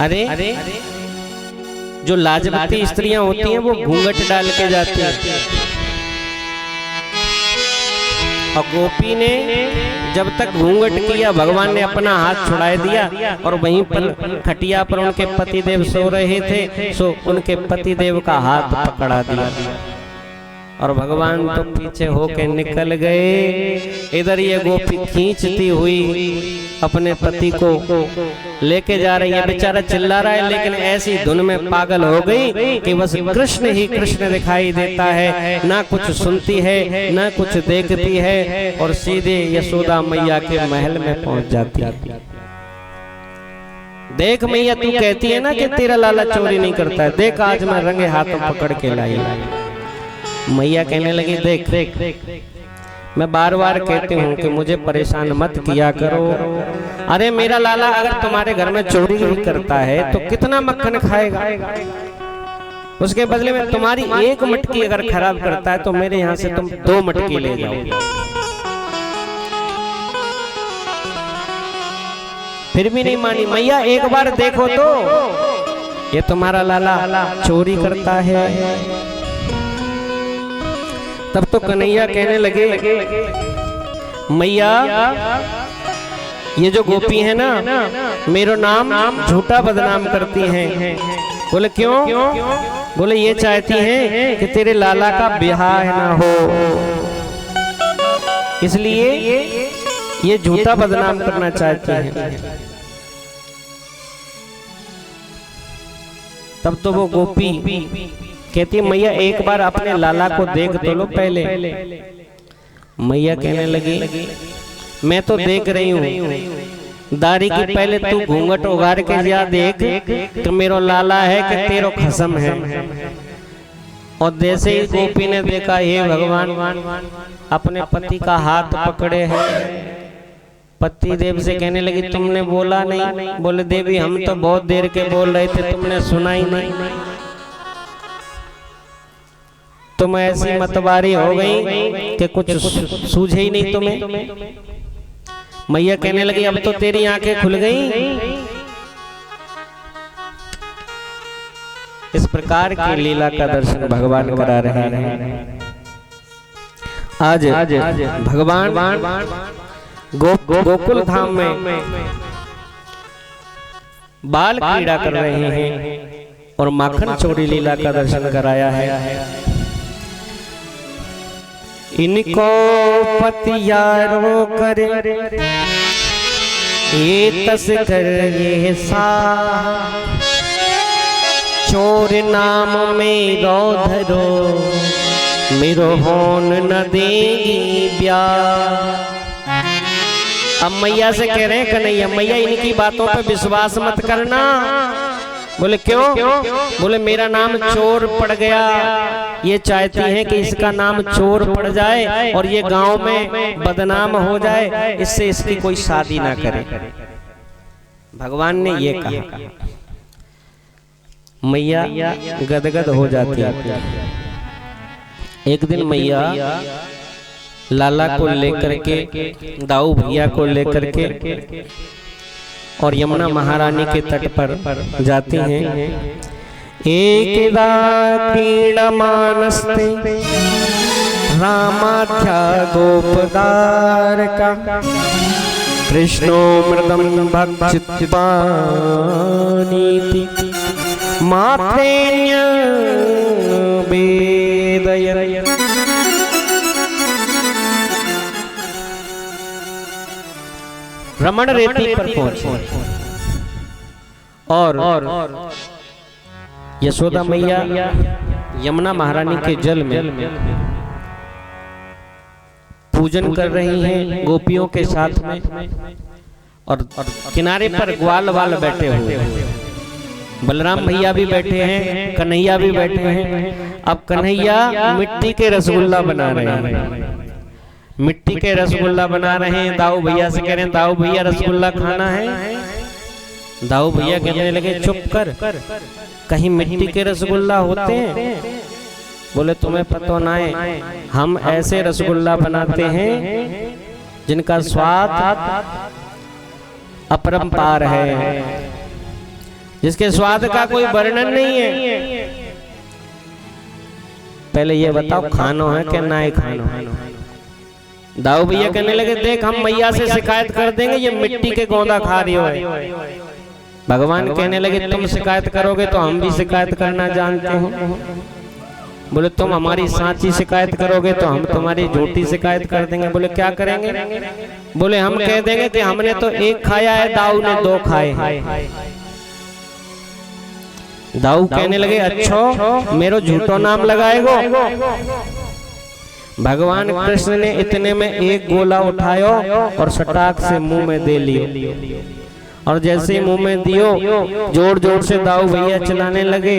अरे जो लाजवती स्त्रियां होती हैं वो घूंघट डाल के जाती हैं, और गोपी ने जब तक घूंघट किया भगवान ने अपना हाथ छुड़ा दिया और वहीं पर खटिया पर उनके पतिदेव सो रहे थे, सो उनके पतिदेव का हाथ पकड़ा दिया और भगवान तो पीछे होके निकल गए। इधर ये गोपी खींचती हुई अपने पति को लेके जा रही है। बेचारा चिल्ला रहा है लेकिन ऐसी धुन में पागल हो गई कि बस कृष्ण ही कृष्ण दिखाई देता है, ना कुछ सुनती है ना कुछ देखती है, और सीधे यशोदा मैया के महल में पहुंच जाती है। देख मैया तू कहती है ना कि तेरा लाला चोरी नहीं करता है, देख आज मैं रंगे हाथों पकड़ के लाई। मैया कहने लगी देख मैं बार बार कहती हूँ कि मुझे परेशान मत किया करो। अरे मेरा लाला अगर तुम्हारे घर में चोरी ही करता है तो कितना मक्खन खाएगा, उसके बदले में तुम्हारी एक मटकी अगर खराब करता है तो मेरे यहाँ से तुम 2 मटकी ले जाओगे। फिर भी नहीं मानी। मैया एक बार देखो तो ये तुम्हारा लाला चोरी करता है। तब तो कन्हैया कहने लगे मैया ये जो गोपी है ना मेरा नाम झूठा बदनाम करती हैं। बोले क्यों? बोले ये चाहती हैं कि तेरे लाला का ब्याह ना हो, इसलिए ये झूठा बदनाम करना चाहती हैं। तब तो वो गोपी कहती है मैया एक बार अपने लाला को देख तो लो पहले। मैया कहने लगी मैं तो देख रही हूँ दारी की, पहले तू घूंघट उगार के जा देख कि मेरा लाला है कि तेरो खसम है। और जैसे ही गोपी ने देखा हे भगवान अपने पति का हाथ पकड़े हैं, पति देव से कहने लगी तुमने बोला नहीं? बोले देवी हम तो बहुत देर के बोल रहे थे, तुमने सुना ही नहीं। तुम ऐसी मतवारी हो गई कि कुछ सूझे ही नहीं तुम्हें। मैया कहने लगी अब तो तेरी आंखें खुल गई। इस प्रकार की लीला का दर्शन भगवान करा रहे हैं। आज भगवान गोकुल धाम में बाल क्रीड़ा कर रहे हैं और माखन चोरी लीला का दर्शन कराया है। इनको पतियारो करे ये तस्कर ये सा, चोर नाम में धरो मेरो होन न देगी ब्याह। अब मैया से कह रहे हैं कन्हैया मैया इनकी बातों पे विश्वास मत करना। बोले क्यों? बोले मेरा नाम चोर पड़ गया, ये चाहती हैं कि इसका नाम चोर पड़ जाए और ये गांव में बदनाम हो जाए, इससे इसकी कोई शादी ना करे। भगवान ने ये कहा। मैया गदगद हो जाती है। एक दिन मैया लाला को लेकर के, दाऊ भैया को लेकर के और यमुना महारानी के तट पर जाती हैं। एकदा क्रीडमानस्ते रामाख्या गोपदार का कृष्णो मृदं भक्षितवानीति मात्रेण्य वेदय। रमण रेती पर पहुंचे और यशोदा मैया यमुना महारानी के जल में पूजन कर रही हैं गोपियों के साथ में, और किनारे पर ग्वाल वाल बैठे हुए, बलराम भैया भी बैठे हैं, कन्हैया भी बैठे हैं। अब कन्हैया मिट्टी के रसगुल्ला बना रहे हैं, मिट्टी के रसगुल्ला बना रहे हैं। दाऊ भैया से कह रहे हैं दाऊ भैया रसगुल्ला खाना है। दाऊ भैया कहने लगे चुप कर, कहीं मिट्टी के रसगुल्ला होते हैं? बोले तुम्हें पता ना है, हम ऐसे रसगुल्ला बनाते हैं जिनका स्वाद अपरंपार है, जिसके स्वाद का कोई वर्णन नहीं है। पहले ये बताओ खानो है कि ना ही खानो है? दाऊ भैया कहने लगे देख हम मैया से शिकायत कर देंगे, ये मिट्टी के गोंदा खा रही हो। भगवान कहने लगे तुम शिकायत करोगे तो हम भी शिकायत करना जानते हैं। बोले तुम हमारी साची शिकायत करोगे तो हम तुम्हारी झूठी शिकायत कर देंगे। बोले क्या करेंगे? बोले हम कह देंगे कि हमने तो एक खाया है, दाऊ ने 2 खाए हैं। दाऊ कहने लगे अच्छा मेरो झूठो नाम लगाएगो? भगवान कृष्ण ने इतने में एक गोला उठायो और सटाक से मुंह में दे लियो, और जैसे ही मुंह में दियो जोर जोर से दाऊ भैया चलाने लगे,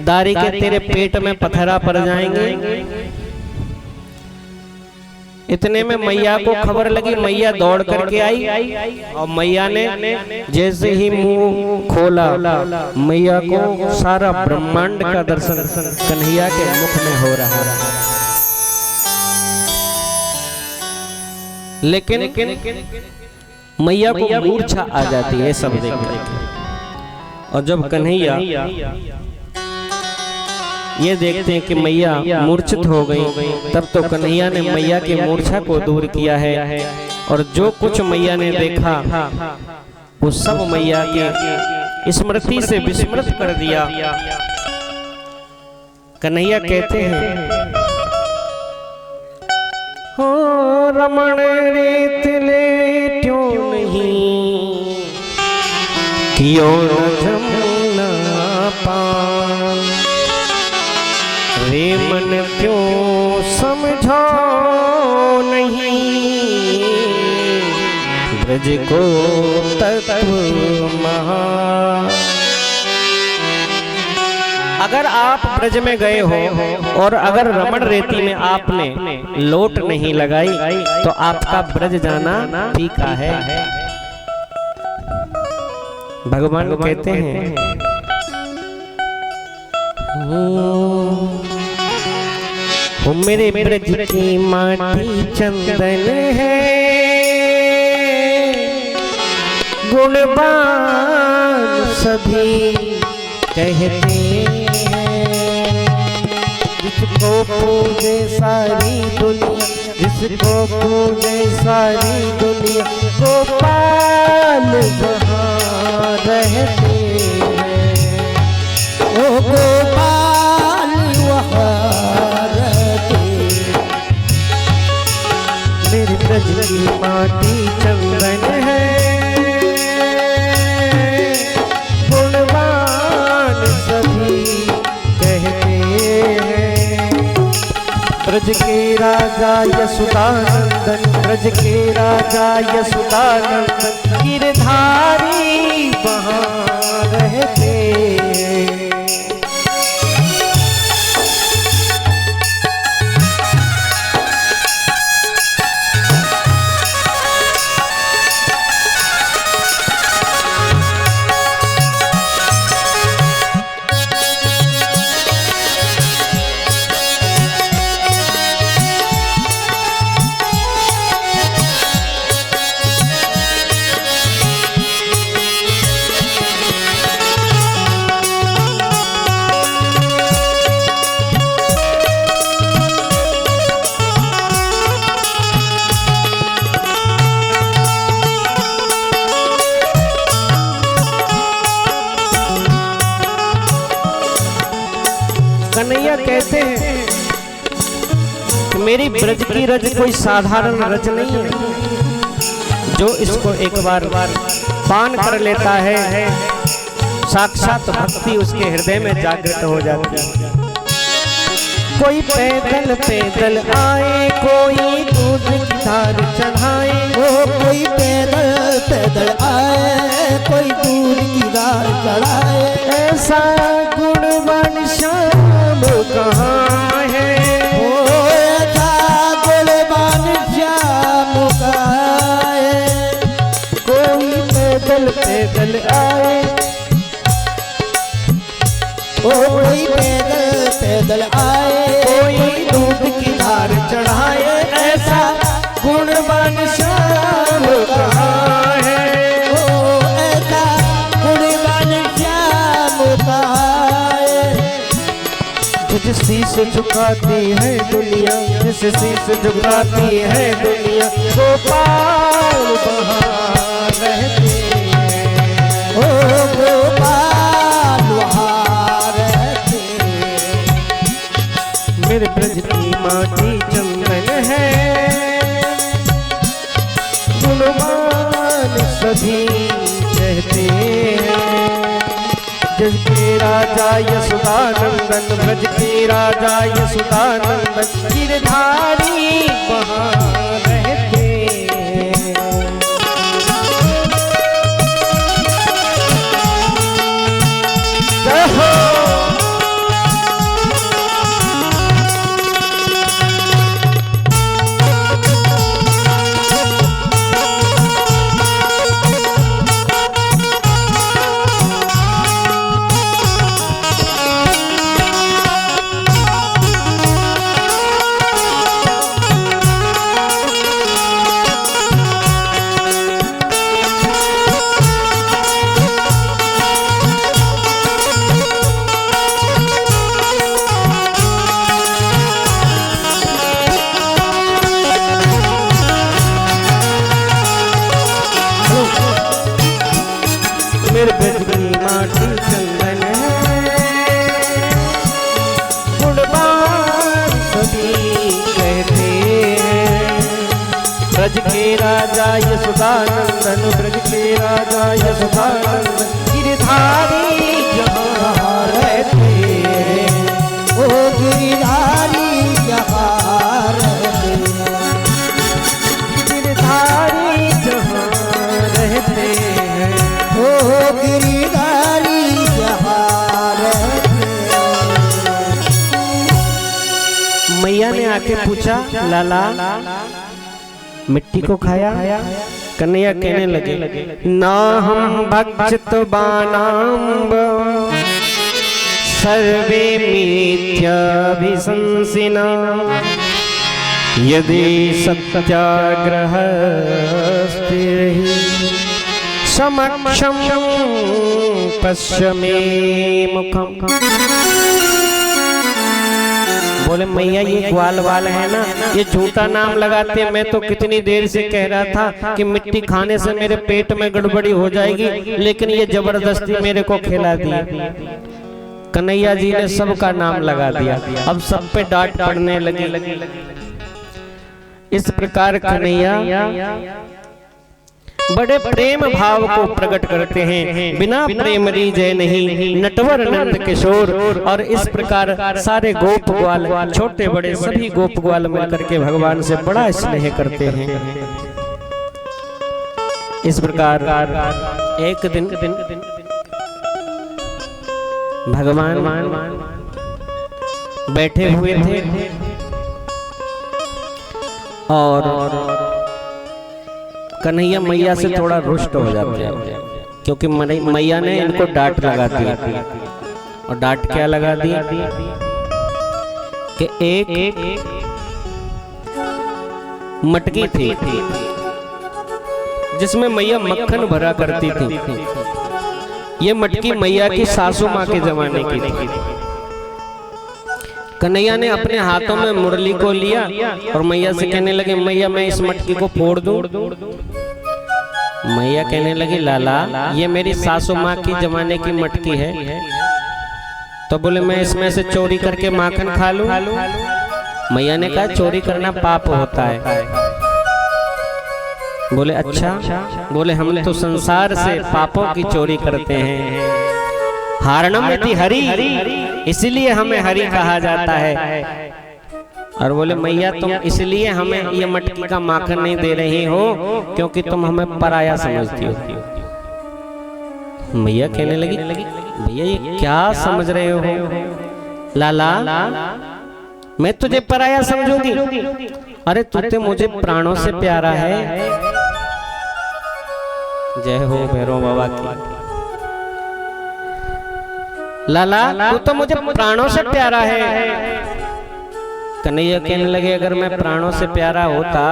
दारी के तेरे पेट में पत्थरा पड़ जाएंगे। इतने में मैया को खबर लगी, मैया दौड़ करके आई और मैया ने जैसे ही मुंह खोला, मैया को सारा ब्रह्मांड का दर्शन कन्हैया के मुख में हो रहा है। लेकिन मैया को मूर्छा आ जाती है सब देख कर। और जब कन्हैया ये देखते हैं कि मैया मूर्छित हो गई, तब तो कन्हैया ने मैया की मूर्छा को दूर किया है, और जो कुछ मैया ने देखा वो सब मैया के स्मृति से विस्मृत कर दिया। कन्हैया कहते हैं हो रमण रीत ले क्यों नहीं क्यों न जमुना पान, रे मन क्यों समझो नहीं ब्रज को तत्व महा। अगर आप ब्रज में गए हो और अगर रमण रेती में आपने लोट नहीं लगाई तो आपका ब्रज जाना फीका है। भगवान कहते हैं हो मेरे ब्रज की माटी चंदन है, गुणवान सभी कहते जिसको पूजे सारी दुनिया, जिसको पूजे सारी दुनिया, गोपाल वहाँ रहते हैं, ओ गोपाल वहाँ रहते। मेरे ब्रज की माटी चंदन है, गुणवान सभी कहते हैं। ब्रज के राजा यशोदानंदन, ब्रज के राजा यशोदानंदन, गिरधारी वहाँ रहते। कन्हैया कहते हैं कि मेरी ब्रज की रज कोई साधारण रज नहीं है, जो इसको एक बार पान कर लेता है साक्षात भक्ति उसके हृदय में जागृत हो जाती है। कोई पैदल पैदल आए, कोई दूध की धार चढ़ाए। ओ कोई पैदल पैदल आए, कोई दूध की धार चढ़ाए। ऐसा गुणवान श्याम कहाँ है, ओ ऐसा गुणवान श्याम कहाँ है। कोई पैदल पैदल आए, ओ कोई पैदल पैदल आए, कोई दूध की धार चढ़ाए। ऐसा गुणवान श्याम कहाँ है, ओ ऐसा गुणवान श्याम कहाँ है। जिस शीश झुकाती है दुनिया, जिस शीश झुकाती है दुनिया, गोपाल वहाँ रहते हैं। ओ गोपाल वहाँ रहते। मेरे ब्रज की माटी चंदन है, गुणवान सभी कहते हैं। ब्रज के राजा यशोदानंदन, ब्रज के राजा यशोदानंदन, गिरधारी वहाँ रहते हैं। जय हो। मेरे ब्रज की माटी चंदन है, गुणवान सभी कहते हैं। ब्रज के राजा यशोदानंदन, ब्रज के राजा यशोदानंदन, गिरधारी जहाँ रहते हैं। ओ गिरधारी जहाँ रहते। गिरधारी जहाँ रहते हैं। ओ गिरधारी जहाँ रहते। मैया ने आके पूछा, लाला मिट्टी को खाया? कन्हैया कहने लगे, ना हम भक्षित बानाम्ब सर्वे मिथ्याभिशंसिना, यदि सत्याग्रह स्थिरहि समक्षम पश्य मे मुखम। बोले मैया ये ग्वाल वाल है ना, ये झूठा नाम लगाते हैं। मैं तो कितनी देर से कह रहा था कि मिट्टी खाने से मेरे पेट में गड़बड़ी हो जाएगी, लेकिन ये जबरदस्ती मेरे को खिला दिया। कन्हैया जी ने सबका नाम लगा दिया, अब सब पे डांट पड़ने लगी। इस प्रकार कन्हैया बड़े प्रेम भाव को प्रकट करते हैं। बिना प्रेम रीजय नहीं, नटवर नंद किशोर। और इस प्रकार सारे गोप ग्वाल, छोटे बड़े सभी गोप ग्वाल मिलकर के भगवान से बड़ा स्नेह करते हैं। इस प्रकार एक दिन भगवान बैठे हुए थे और कन्हैया मैया से थोड़ा रुष्ट हो जाते हैं, क्योंकि मैया ने इनको डांट लगा दी। और डांट क्या लगा दी कि एक मटकी थी जिसमें मैया मक्खन भरा करती थी। ये मटकी मैया की सासू माँ के जमाने की थी। कन्हैया ने अपने हाथों में मुरली को लिया और मैया से कहने लगे, मैया मैं इस मटकी को फोड़ दूं? मैया कहने लगी, लाला ये मेरी सासू माँ की जमाने की मटकी है। तो बोले मैं इसमें से चोरी करके माखन खा लूं? मैया ने कहा चोरी करना पाप होता है। बोले अच्छा? बोले हम तो संसार से पापों की चोरी करते हैं। हारणम इति हरि, इसलिए हमें हरि कहा जाता है। और बोले मैया तुम इसलिए हमें ये मटकी का माखन नहीं दे रही हो क्योंकि तुम हमें पराया समझती हो। मैया कहने लगी भैया ये क्या समझ रहे हो लाला, मैं तुझे पराया समझूंगी? अरे तू तो मुझे प्राणों से प्यारा है। जय हो भैरव बाबा की। लाला तू तो मुझे प्राणों से प्यारा है। कन्हैया कहने लगे अगर मैं प्राणों से प्यारा होता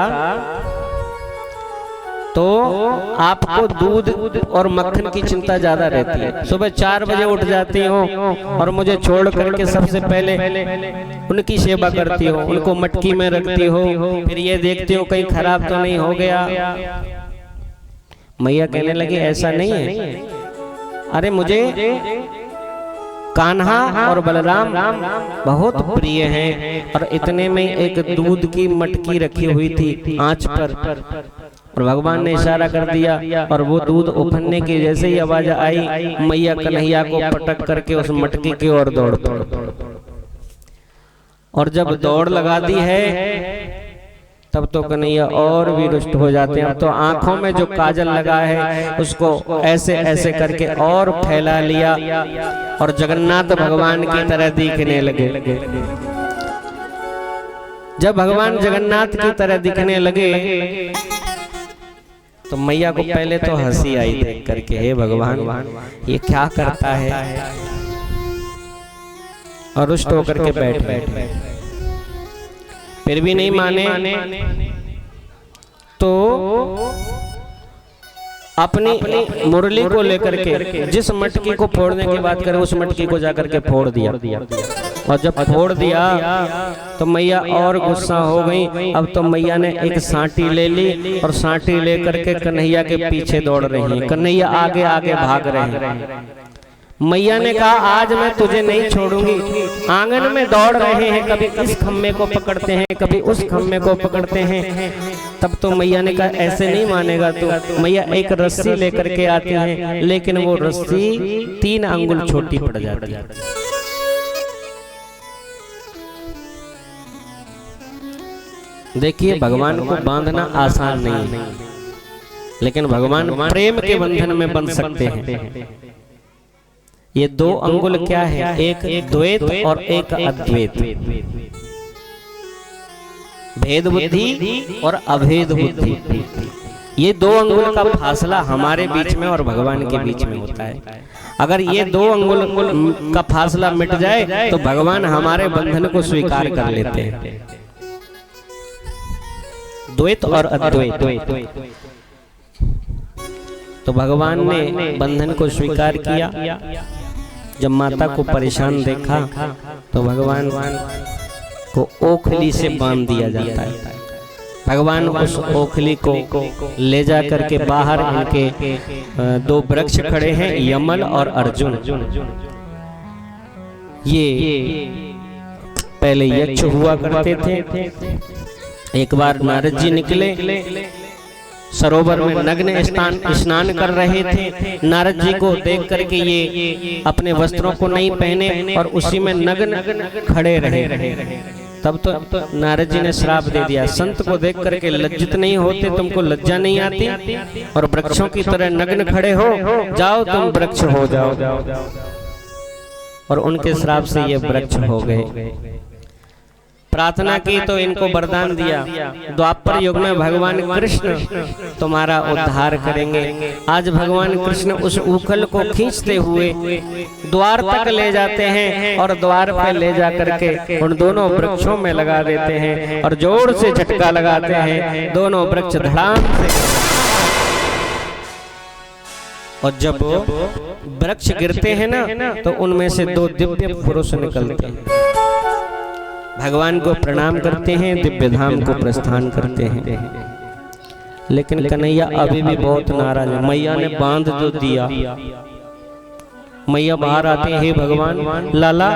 तो आपको दूध और मक्खन की चिंता ज्यादा रहती है। सुबह 4 बजे उठ जाती हो और मुझे छोड़ करके सबसे पहले उनकी सेवा करती हो, उनको मटकी में रखती हो, फिर ये देखती हो कहीं खराब तो नहीं हो गया। मैया कहने लगी ऐसा नहीं है, अरे मुझे कान्हा और बलराम बहुत प्रिय हैं। और इतने में एक दूध की मटकी रखी हुई थी आंच पर और भगवान ने इशारा कर दिया और वो दूध उफनने की जैसे ही आवाज आई मैया कन्हैया को पटक करके उस मटकी की ओर दौड़ और जब दौड़ लगा दी है तब तो कन्हैया और भी रुष्ट हो जाते हैं। अब तो आंखों में जो काजल लगा है उसको ऐसे ऐसे करके और फैला लिया और जगन्नाथ भगवान की तरह दिखने लगे। जब भगवान जगन्नाथ की तरह दिखने लगे तो मैया को पहले तो हंसी आई देख करके, हे भगवान ये क्या करता है, और रुष्ट होकर के बैठ फिर भी नहीं माने तो अपनी मुरली को लेकर के जिस मटकी को फोड़ने की बात करें उस मटकी को जाकर के फोड़ दिया। और जब फोड़ दिया तो मैया और गुस्सा हो गई। अब तो मैया ने एक सांटी ले ली और सांटी लेकर के कन्हैया के पीछे दौड़ रही है। कन्हैया आगे आगे भाग रहे हैं। मैया ने कहा आज मैं तुझे नहीं छोड़ूंगी। आंगन में दौड़ रहे हैं, कभी इस खम्मे को पकड़ते हैं कभी उस खम्मे को पकड़ते हैं। तब तो मैया ने कहा ऐसे नहीं मानेगा तू। मैया एक रस्सी लेकर के आती है लेकिन वो रस्सी 3 अंगुल छोटी पड़ जाती है। देखिए भगवान को बांधना आसान नहीं है लेकिन भगवान प्रेम के बंधन में बंध सकते हैं। ये 2 अंगुल क्या है, एक द्वैत और एक अद्वैत, भेद बुद्धि और अभेद बुद्धि। ये 2 अंगुल का फासला हमारे बीच में और भगवान के बीच में होता है। अगर ये 2 अंगुल का फासला मिट जाए तो भगवान हमारे बंधन को स्वीकार कर लेते हैं। द्वैत और अद्वैत। तो भगवान ने बंधन को स्वीकार किया। जब माता को परेशान देखा तो भगवान को ओखली से बांध दिया जाता है। भगवान उस ओखली को ले जा करके बाहर इनके 2 वृक्ष खड़े हैं, यमल और अर्जुन। ये पहले यक्ष हुआ करते थे। एक बार नारद जी निकले, सरोवर में नग्न स्नान कर रहे थे। नारद जी को देख करके ये अपने वस्त्रों को नहीं पहने और उसी में नग्न खड़े रहे। तब तो नारद जी ने श्राप दे दिया, संत को देख करके लज्जित नहीं होते, तुमको लज्जा नहीं आती और वृक्षों की तरह नग्न खड़े हो, जाओ तुम वृक्ष हो जाओ। और उनके श्राप से ये वृक्ष हो गए। प्रार्थना की तो इनको वरदान दिया, द्वापर युग में भगवान कृष्ण तुम्हारा उद्धार करेंगे। आज भगवान कृष्ण उस उखल को खींचते हुए द्वार तक ले जाते हैं और द्वार पर ले जा करके उन दोनों वृक्षों में लगा देते हैं और जोर से झटका लगाते हैं। दोनों वृक्ष धड़ाम से, और जब वृक्ष गिरते हैं ना तो उनमें से 2 दिव्य पुरुष निकलते हैं, भगवान को प्रणाम करते हैं, दिव्य धाम को प्रस्थान करते हैं। लेकिन कन्हैया अभी भी बहुत नाराज है। मैया ने बांध तो दिया, मैया बाहर आते हैं, हे भगवान लाला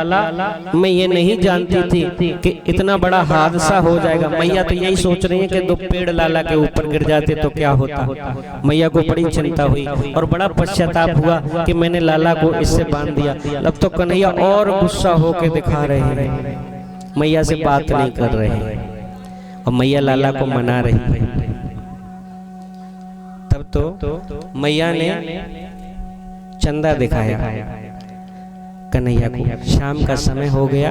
मैं ये नहीं जानती थी कि इतना बड़ा हादसा हो जाएगा। मैया तो यही सोच रही है कि 2 पेड़ लाला के ऊपर गिर जाते तो क्या होता। मैया को बड़ी चिंता हुई और बड़ा पश्चाताप हुआ कि मैंने लाला को इससे बांध दिया। अब तो कन्हैया और गुस्सा होके दिखा रहे हैं। मैया से बात नहीं कर रहे हैं और मैया लाला को मना रही है। तब तो मैया ने चंदा दिखाया कन्हैया को। शाम का समय हो गया,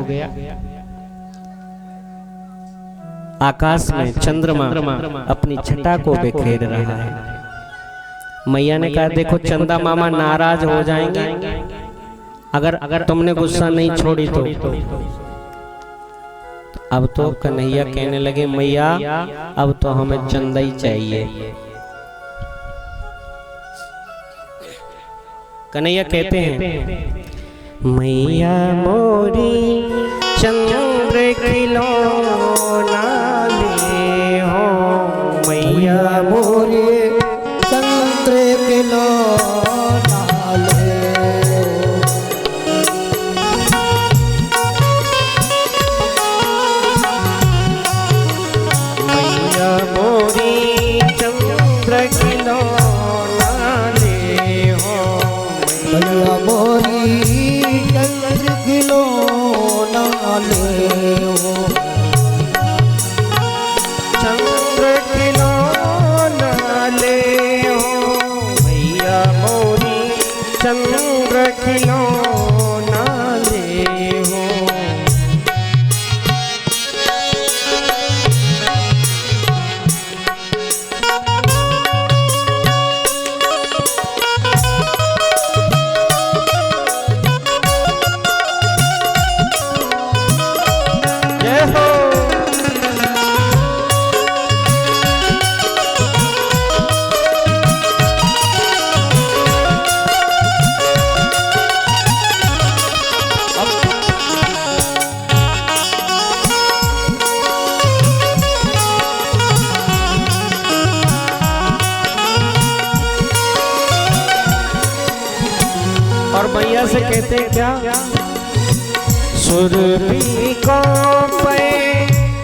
आकाश में चंद्रमा अपनी छटा को बिखेर रहा है। मैया ने कहा देखो चंदा मामा नाराज हो जाएंगे अगर तुमने गुस्सा नहीं छोड़ी तो। अब तो कन्हैया कहने लगे मैया अब तो हमें चंदा ही चाहिए। कन्हैया कहते हैं मैया मोरी चंद्र खिलौना ले हो, मैया मोरे चंद्र खिलौना ले हो। मैया मोरी चंद्र खिलौना ले हो, मैया मोरी चंद्र खिलौना ले हो। चंद्र खिलौना ले हो, मैया मोरी चंद्र खिलौना ले हो। जय हो। और मैया से कहते हैं क्या, सुरभि को पे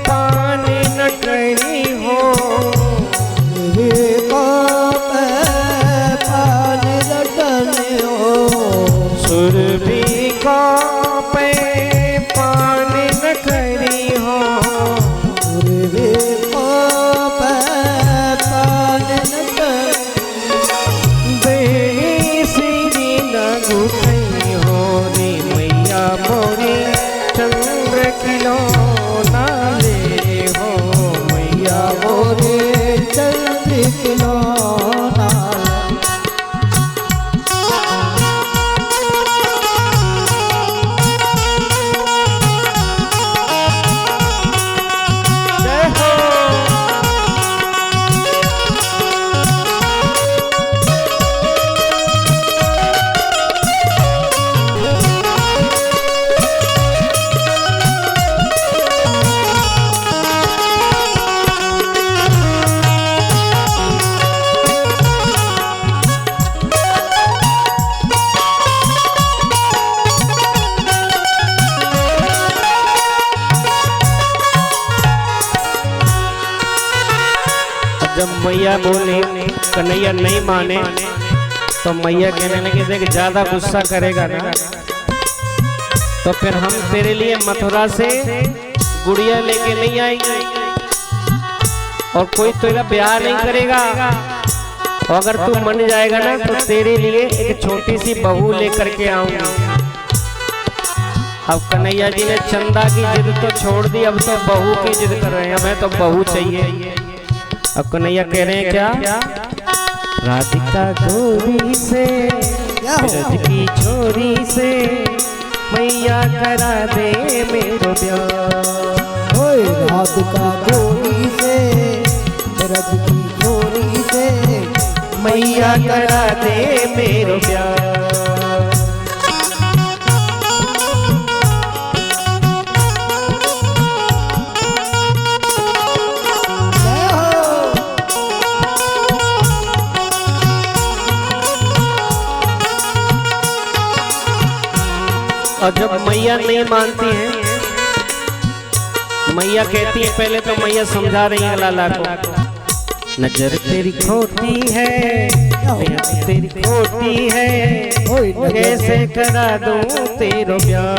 पानी न करी हो, वे पाप पानी रटने हो। सुरभि को पे पानी न करी हो, वे पाप पानी रटने बेही सीरी न घुटई हो रे मैया मोरी चंद्र खिलौना ले हो, मैया मोरे चंद्र खिलौना। जय हो। जब मैया बोले कन्हैया नहीं माने तो मैया कहने लगे देख ज्यादा गुस्सा करेगा ना तो फिर हम तेरे लिए मथुरा से गुड़िया लेके नहीं आएंगे और कोई तेरा ब्याह नहीं करेगा। और अगर तू मन जाएगा ना तो तेरे लिए एक छोटी सी बहू लेकर के आऊंगा। अब कन्हैया जी ने चंदा की जिद तो छोड़ दी, अब तो बहू की जिद कर रहे हैं, हमें तो बहू चाहिए। अब कन्हैया कह रहे हैं क्या, राधिका गोरी से ब्रज की छोरी से मैया करा दे मेरो ब्याह। ओए राधिका गोरी से ब्रज की छोरी से मैया करा दे मेरो ब्याह। और जब मैया नहीं मानती है, मैया कहती है, पहले तो मैया समझा रही है लाला को, नजर तेरी खोटी है, तेरी खोटी है, कैसे करा दूं तेरो ब्याह।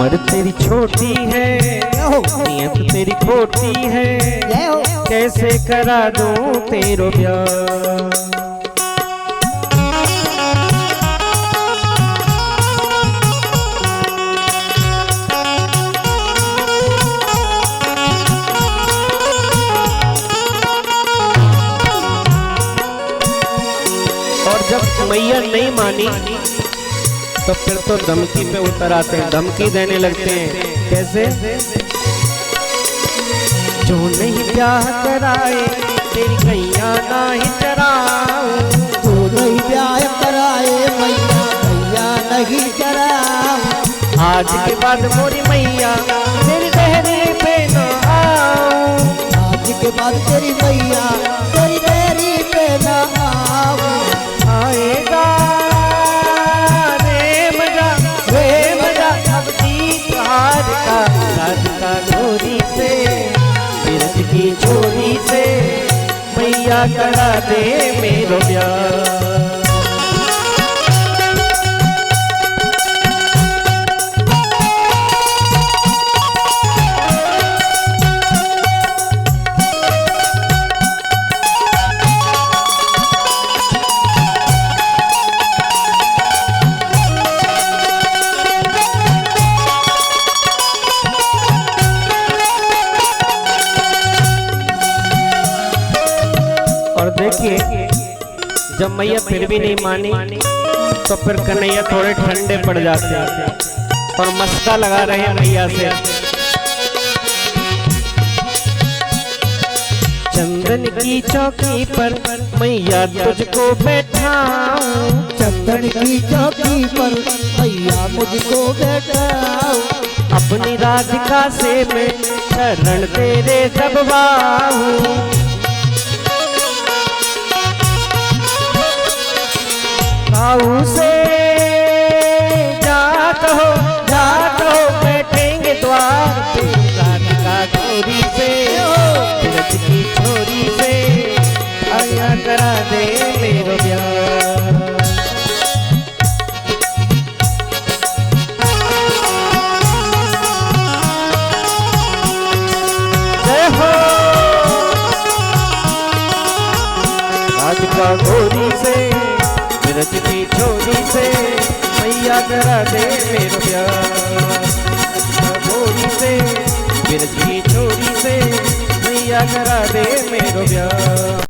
उम्र तेरी छोटी है, नियत तेरी खोटी है, कैसे करा दूं तेरो ब्याह। और जब मैया नहीं मानी तो फिर तो धमकी पे उतर आते हैं, धमकी देने लगते हैं। कैसे? जो नहीं ब्याह कराए तेरी गैया ना ही चराऊं, जो नहीं ब्याह कराए मैया गैया नहीं चराऊं। आज के बाद मोरी मैया तेरी डेहरी पे न आऊं, आज के बाद तेरी मैया तेरी डेहरी पे न आऊं। आएगा रे मजा अब जीत हार का, राधिका गोरी से बिरज की छोरी से मैया करा दे मेरो ब्याह। और देखिए जब मैया फिर भी नहीं मानी तो फिर कन्हैया थोड़े ठंडे पड़ जाते हैं और मस्का लगा रहे हैं मैया से। चंदन की चौकी पर मैया तुझको बैठाऊं, चंदन की चौकी पर मैया मुझको बैठाऊं। अपनी राधिका से मैं शरण तेरे दबवाऊं। काऊ से जात हो बैठेंगे द्वार पे, राधिका गोरी से बिरज की छोरी से आया करा दे मेरो ब्याह। जय हो राधिका गोरी से बिरज की छोरी से मैया करा दे मेरो ब्याह। गोरी से बिरज की छोरी से मैया करा दे मेरो ब्याह।